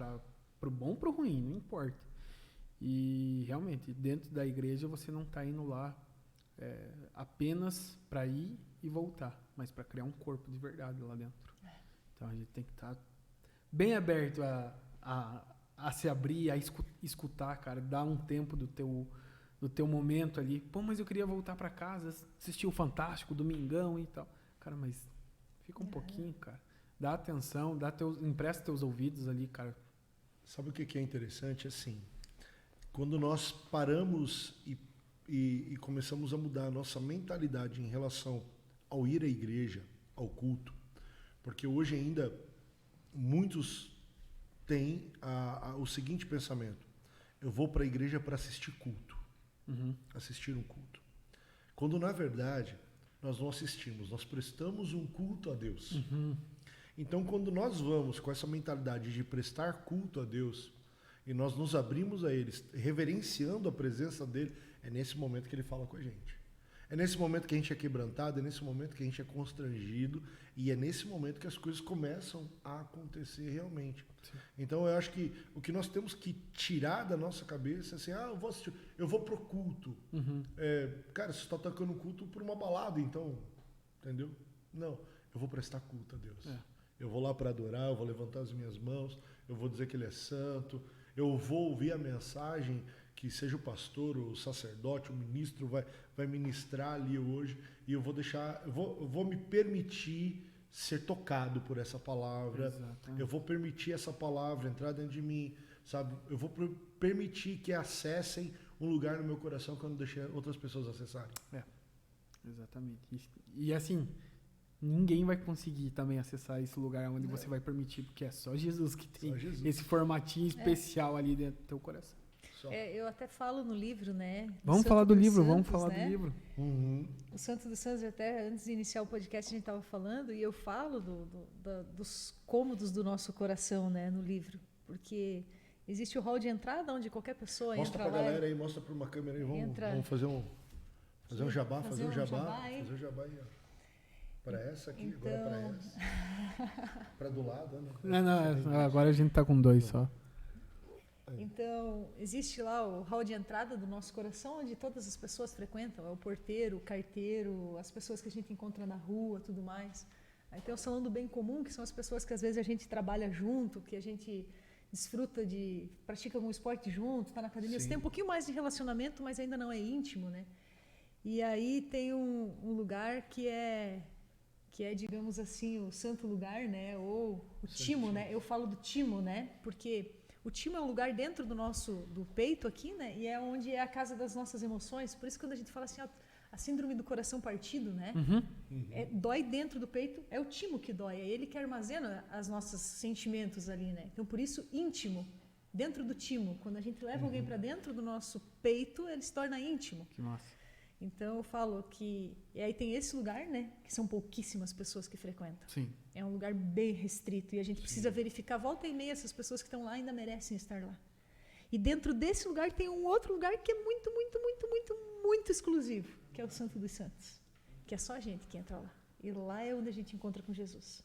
pro bom, pro ruim, não importa. E realmente, dentro da igreja você não está indo lá apenas para ir e voltar, mas para criar um corpo de verdade lá dentro. Então a gente tem que estar bem aberto a se abrir, a escutar, cara, dar um tempo do teu momento ali. Pô, mas eu queria voltar para casa, assistir o Fantástico, Domingão e tal. Cara, mas fica um pouquinho, cara. Dá atenção, empresta teus ouvidos ali, cara. Sabe o que é interessante? Assim, quando nós paramos e começamos a mudar a nossa mentalidade em relação ao ir à igreja, ao culto, porque hoje ainda muitos têm o seguinte pensamento: eu vou para a igreja para assistir culto, assistir um culto. Quando na verdade nós não assistimos, nós prestamos um culto a Deus. Então, quando nós vamos com essa mentalidade de prestar culto a Deus e nós nos abrimos a Ele, reverenciando a presença dEle, é nesse momento que Ele fala com a gente. É nesse momento que a gente é quebrantado, é nesse momento que a gente é constrangido e é nesse momento que as coisas começam a acontecer realmente. Sim. Então, eu acho que o que nós temos que tirar da nossa cabeça é assim, eu vou pro culto. Cara, você está tocando culto por uma balada, então, entendeu? Não, eu vou prestar culto a Deus. Eu vou lá para adorar, eu vou levantar as minhas mãos, eu vou dizer que Ele é santo, eu vou ouvir a mensagem que seja o pastor, o sacerdote, o ministro vai ministrar ali hoje, e eu vou me permitir ser tocado por essa palavra. Exatamente. Eu vou permitir essa palavra entrar dentro de mim, sabe? Eu vou permitir que acessem um lugar no meu coração que eu não deixei outras pessoas acessarem. Exatamente. E assim, ninguém vai conseguir também acessar esse lugar onde você vai permitir, porque é só Jesus que tem esse formatinho especial ali dentro do teu coração. Eu até falo no livro, né? Vamos falar do livro. O Santo dos Santos, até antes de iniciar o podcast a gente estava falando, e eu falo dos cômodos do nosso coração, né, no livro, porque existe o hall de entrada onde qualquer pessoa mostra entra lá. Mostra pra galera aí, mostra pra uma câmera aí, vamos fazer um jabá, fazer um jabá aí, ó. Para essa aqui, então... agora para essa. Para do lado, né? Não, agora a gente tá com 2 só. Então, existe lá o hall de entrada do nosso coração, onde todas as pessoas frequentam, é o porteiro, o carteiro, as pessoas que a gente encontra na rua, tudo mais. Aí tem o salão do bem comum, que são as pessoas que às vezes a gente trabalha junto, que a gente desfruta pratica algum esporte junto, está na academia. Você tem um pouquinho mais de relacionamento, mas ainda não é íntimo, né? E aí tem um lugar que é, digamos assim, o santo lugar, né? Ou o timo, né? Eu falo do timo, né? Porque o timo é um lugar dentro do peito aqui, né? E é onde é a casa das nossas emoções. Por isso, quando a gente fala assim, a síndrome do coração partido, né? Dói dentro do peito, é o timo que dói. É ele que armazena os nossos sentimentos ali, né? Então, por isso, íntimo, dentro do timo. Quando a gente leva alguém para dentro do nosso peito, ele se torna íntimo. Que massa. Então, eu falo que... E aí tem esse lugar, né? Que são pouquíssimas pessoas que frequentam. Sim. É um lugar bem restrito. E a gente precisa verificar, volta e meia, essas pessoas que estão lá ainda merecem estar lá. E dentro desse lugar tem um outro lugar que é muito, muito, muito, muito, muito exclusivo, que é o Santo dos Santos. Que é só a gente que entra lá. E lá é onde a gente encontra com Jesus.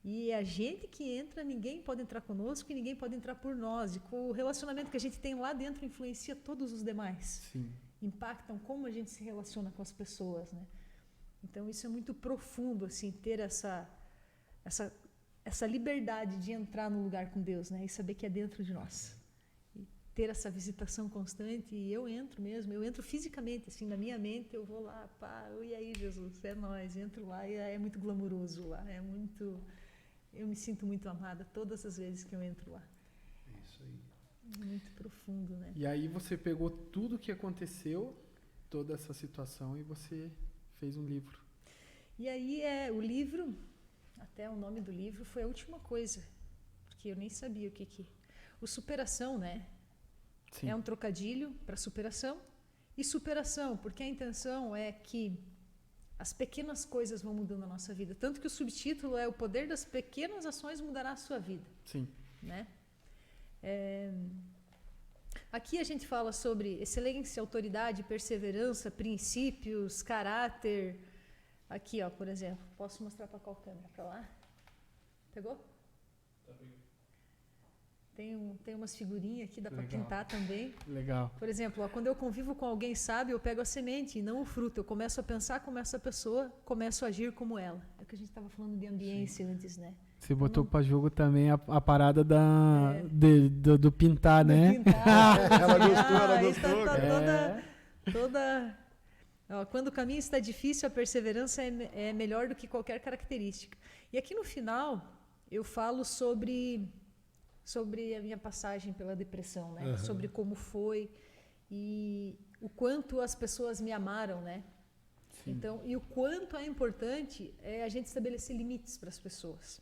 E a gente que entra, ninguém pode entrar conosco e ninguém pode entrar por nós. E com o relacionamento que a gente tem lá dentro influencia todos os demais. Sim. Impactam como a gente se relaciona com as pessoas, né? Então isso é muito profundo, assim, ter essa liberdade de entrar no lugar com Deus, né? E saber que é dentro de nós. E ter essa visitação constante. E eu entro mesmo, eu entro fisicamente, assim, na minha mente, eu vou lá, pá, e aí, Jesus, é nóis, entro lá, e é muito glamouroso lá, é muito... Eu me sinto muito amada todas as vezes que eu entro lá. Isso aí. Muito profundo, né? E aí você pegou tudo o que aconteceu, toda essa situação, e você fez um livro. E aí o livro, até o nome do livro, foi a última coisa, porque eu nem sabia o que... O superação, né? Sim. É um trocadilho para superação. E superação, porque a intenção é que as pequenas coisas vão mudando a nossa vida. Tanto que o subtítulo é O Poder das Pequenas Ações Mudará a Sua Vida. Sim. Né? Aqui a gente fala sobre excelência, autoridade, perseverança, princípios, caráter. Aqui, ó, por exemplo. Posso mostrar para qual câmera? Para lá? Pegou? Tá bem. Tem umas figurinhas aqui, dá para Legal. pintar também. Legal. Por exemplo, ó, quando eu convivo com alguém sábio, eu pego a semente e não o fruto. Eu começo a pensar como essa pessoa, começo a agir como ela. É o que a gente estava falando de ambiência antes, né? Você botou não- pra jogo também a parada do pintar, Do né? pintar, Ela gostou, ela aí gostou, tá cara. toda... Ó, quando o caminho está difícil, a perseverança é melhor do que qualquer característica. E aqui no final, eu falo sobre a minha passagem pela depressão, né? Uhum. Sobre como foi e o quanto as pessoas me amaram, né? Sim. Então, e o quanto é importante a gente estabelecer limites para as pessoas.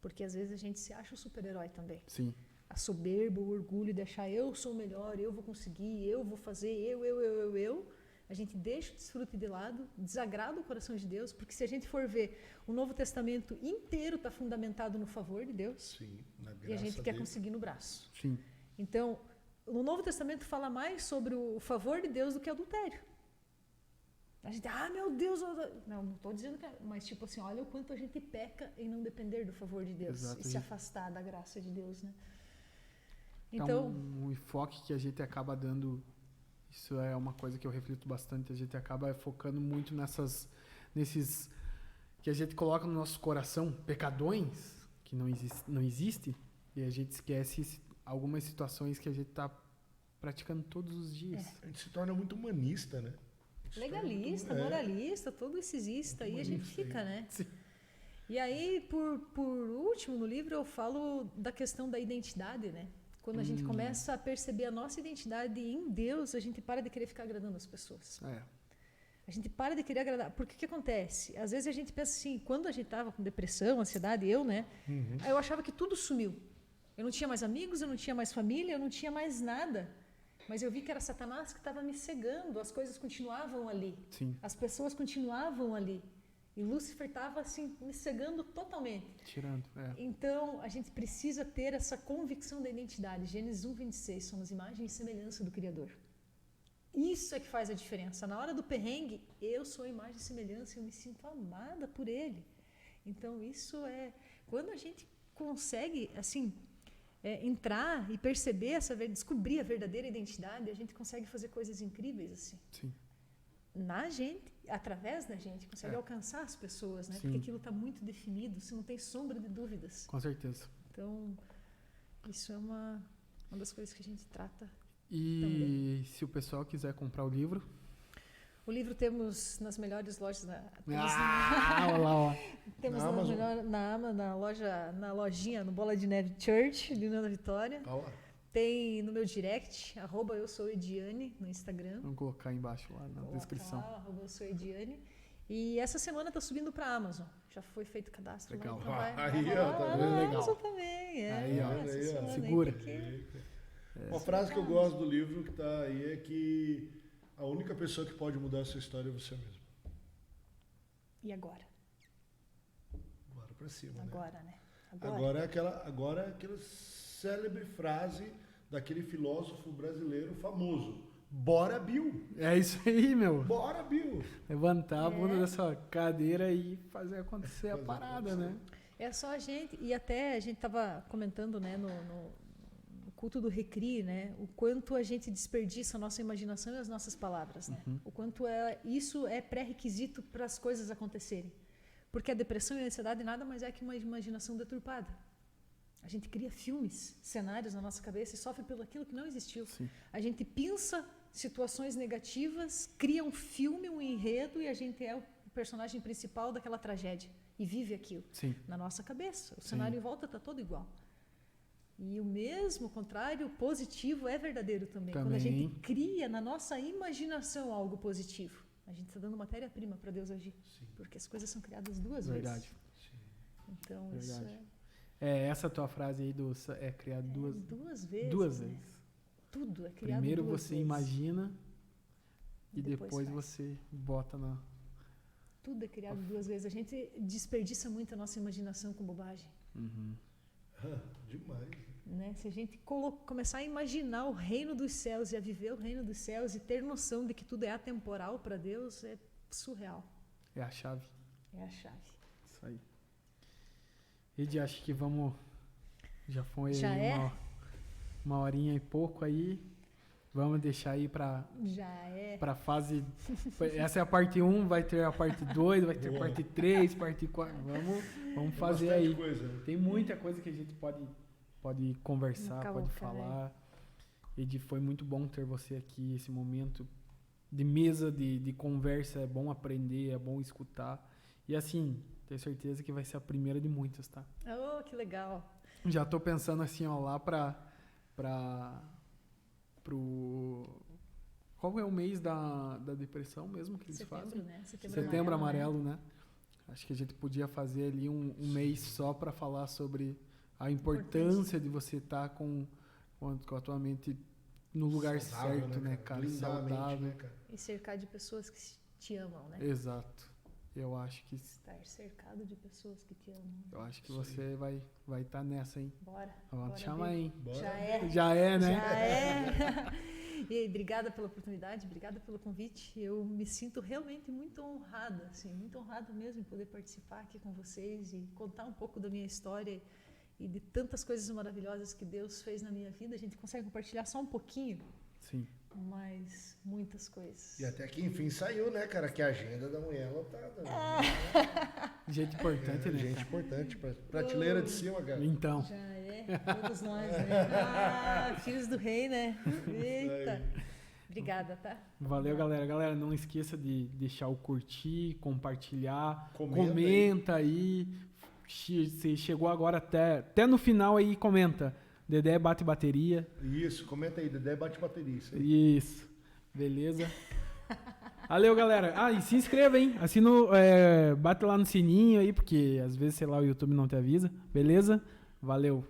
Porque às vezes a gente se acha o super-herói também. Sim. A soberba, o orgulho de achar eu sou o melhor, eu vou conseguir, eu vou fazer, eu. A gente deixa o desfrute de lado, desagrada o coração de Deus, porque se a gente for ver, o Novo Testamento inteiro está fundamentado no favor de Deus. Sim, na graça E a gente quer dele. conseguir no braço. Sim. Então, no Novo Testamento fala mais sobre o favor de Deus do que adultério. A gente, meu Deus, não estou dizendo que mas tipo assim, olha o quanto a gente peca em não depender do favor de Deus. Exato, E se gente. afastar da graça de Deus, né? Então, Então, o enfoque que a gente acaba dando, isso é uma coisa que eu reflito bastante, a gente acaba focando muito nesses que a gente coloca no nosso coração, pecadões, que não existe, e a gente esquece algumas situações que a gente está praticando todos os dias. A gente se torna muito humanista, né? A gente se torna legalista, muito- moralista, todo esses aí a gente humanista, fica, né? Sim. E aí, por último, no livro eu falo da questão da identidade, né? Quando a gente começa a perceber a nossa identidade em Deus, a gente para de querer ficar agradando as pessoas. É. A gente para de querer agradar. Porque o que acontece? Às vezes a gente pensa assim, quando a gente estava com depressão, ansiedade, aí eu achava que tudo sumiu. Eu não tinha mais amigos, eu não tinha mais família, eu não tinha mais nada. Mas eu vi que era Satanás que estava me cegando, as coisas continuavam ali. Sim, As pessoas continuavam ali. E Lúcifer estava assim, me cegando totalmente. tirando. É. Então, a gente precisa ter essa convicção da identidade. Gênesis 1:26, somos imagem e semelhança do Criador. Isso é que faz a diferença. Na hora do perrengue, eu sou imagem e semelhança e eu me sinto amada por Ele. Então, isso é... Quando a gente consegue, assim, entrar e perceber, descobrir a verdadeira identidade, a gente consegue fazer coisas incríveis, assim. Sim. Na gente, através da gente, consegue É. alcançar as pessoas, né? Sim. Porque aquilo está muito definido, você não tem sombra de dúvidas. Com certeza. Então, isso é uma das coisas que a gente trata. E se o pessoal quiser comprar o livro... O livro temos nas melhores lojas, olha lá, ó. temos Na Amazon. na lojinha, no Bola de Neve Church, ali na Vitória. Tá lá. Tem no meu direct, @eu_sou_ediane no Instagram. Vamos colocar embaixo lá na Coloca descrição. lá, @eu_sou_ediane. E essa semana está subindo para a Amazon. Já foi feito o cadastro. Legal. Lá, então vai Aí, rolar ó, tá lá vendo? na Legal. Amazon também. Aí, ó, essa aí, ó, semana aí segura. tem que- Uma frase que eu gosto do livro que tá aí é que a única pessoa que pode mudar a sua história é você mesmo. E agora? Bora pra cima, né? Agora, né? Agora é aquela célebre frase daquele filósofo brasileiro famoso. Bora, Bill! É isso aí, meu. Bora, Bill! Levantar a bunda É. dessa cadeira e fazer acontecer a Fazer parada, acontecer. né? É só a gente, e até a gente estava comentando, né, no culto do Recri, né, o quanto a gente desperdiça a nossa imaginação e as nossas palavras, né? O quanto isso é pré-requisito para as coisas acontecerem. Porque a depressão e a ansiedade nada mais é que uma imaginação deturpada. A gente cria filmes, cenários na nossa cabeça e sofre pelo aquilo que não existiu. Sim. A gente pensa situações negativas, cria um filme, um enredo e a gente é o personagem principal daquela tragédia e vive aquilo. Sim. Na nossa cabeça. O cenário em volta está todo igual. E o mesmo, o contrário, o positivo é verdadeiro também. Quando a gente cria na nossa imaginação algo positivo, a gente está dando matéria-prima para Deus agir. Sim. Porque as coisas são criadas duas Verdade. vezes. Então, Verdade. isso Essa tua frase aí é criado duas vezes. duas né? vezes. Tudo é criado Primeiro duas você vezes. imagina e depois depois faz. você bota na... Tudo é criado duas vezes. A gente desperdiça muito a nossa imaginação com bobagem. Uhum. Demais. Né? Se a gente começar a imaginar o reino dos céus e a viver o reino dos céus e ter noção de que tudo é atemporal para Deus, é surreal. É a chave. É a chave. Isso aí. Edi, acho que vamos... Já foi Já aí é? uma horinha e pouco aí. Vamos deixar aí Já é. pra fase... Essa é a parte 1, vai ter a parte 2, vai ter a parte 3, parte 4. Vamos fazer bastante aí. coisa, né? Tem muita coisa que a gente pode conversar, Não pode colocar, falar. Edi, foi muito bom ter você aqui, esse momento de mesa, de conversa. É bom aprender, é bom escutar. E assim, tenho certeza que vai ser a primeira de muitas, tá? Oh, que legal. Já tô pensando assim, ó, lá pro... Qual é o mês da depressão mesmo que eles fazem? Né? Setembro amarelo, né? Acho que a gente podia fazer ali um mês só para falar sobre a importância de você estar com a tua mente no lugar Saudável, certo, né, cara? Blindar a mente, Saudável. né, cara? E cercar de pessoas que te amam, né? Exato. Eu acho que Estar cercado de pessoas que te amam. você vai estar nessa, hein? Bora. Vamos bora te chamar, ver. hein? Bora. Já é. Já é, né? Já é. E aí, obrigada pela oportunidade, obrigada pelo convite. Eu me sinto realmente muito honrada, assim, muito honrada mesmo em poder participar aqui com vocês e contar um pouco da minha história e de tantas coisas maravilhosas que Deus fez na minha vida. A gente consegue compartilhar só um pouquinho, Sim. mas muitas coisas. E até que enfim saiu, né, cara? Que a agenda da mulher lotada. Gente importante, né? Gente cara? importante. Prateleira de cima, cara. Então. Já é, todos nós, né? Ah, filhos do rei, né? Eita. Obrigada, tá? Valeu, galera. Galera, não esqueça de deixar o curtir, compartilhar, Comenta comenta aí. Se chegou agora até no final aí, comenta. Dedé bate bateria. Isso, comenta aí, Dedé bate bateria. Isso aí. Isso. Beleza? Valeu, galera. Ah, e se inscreva, hein? Assina, bate lá no sininho aí, porque às vezes, sei lá, o YouTube não te avisa. Beleza? Valeu.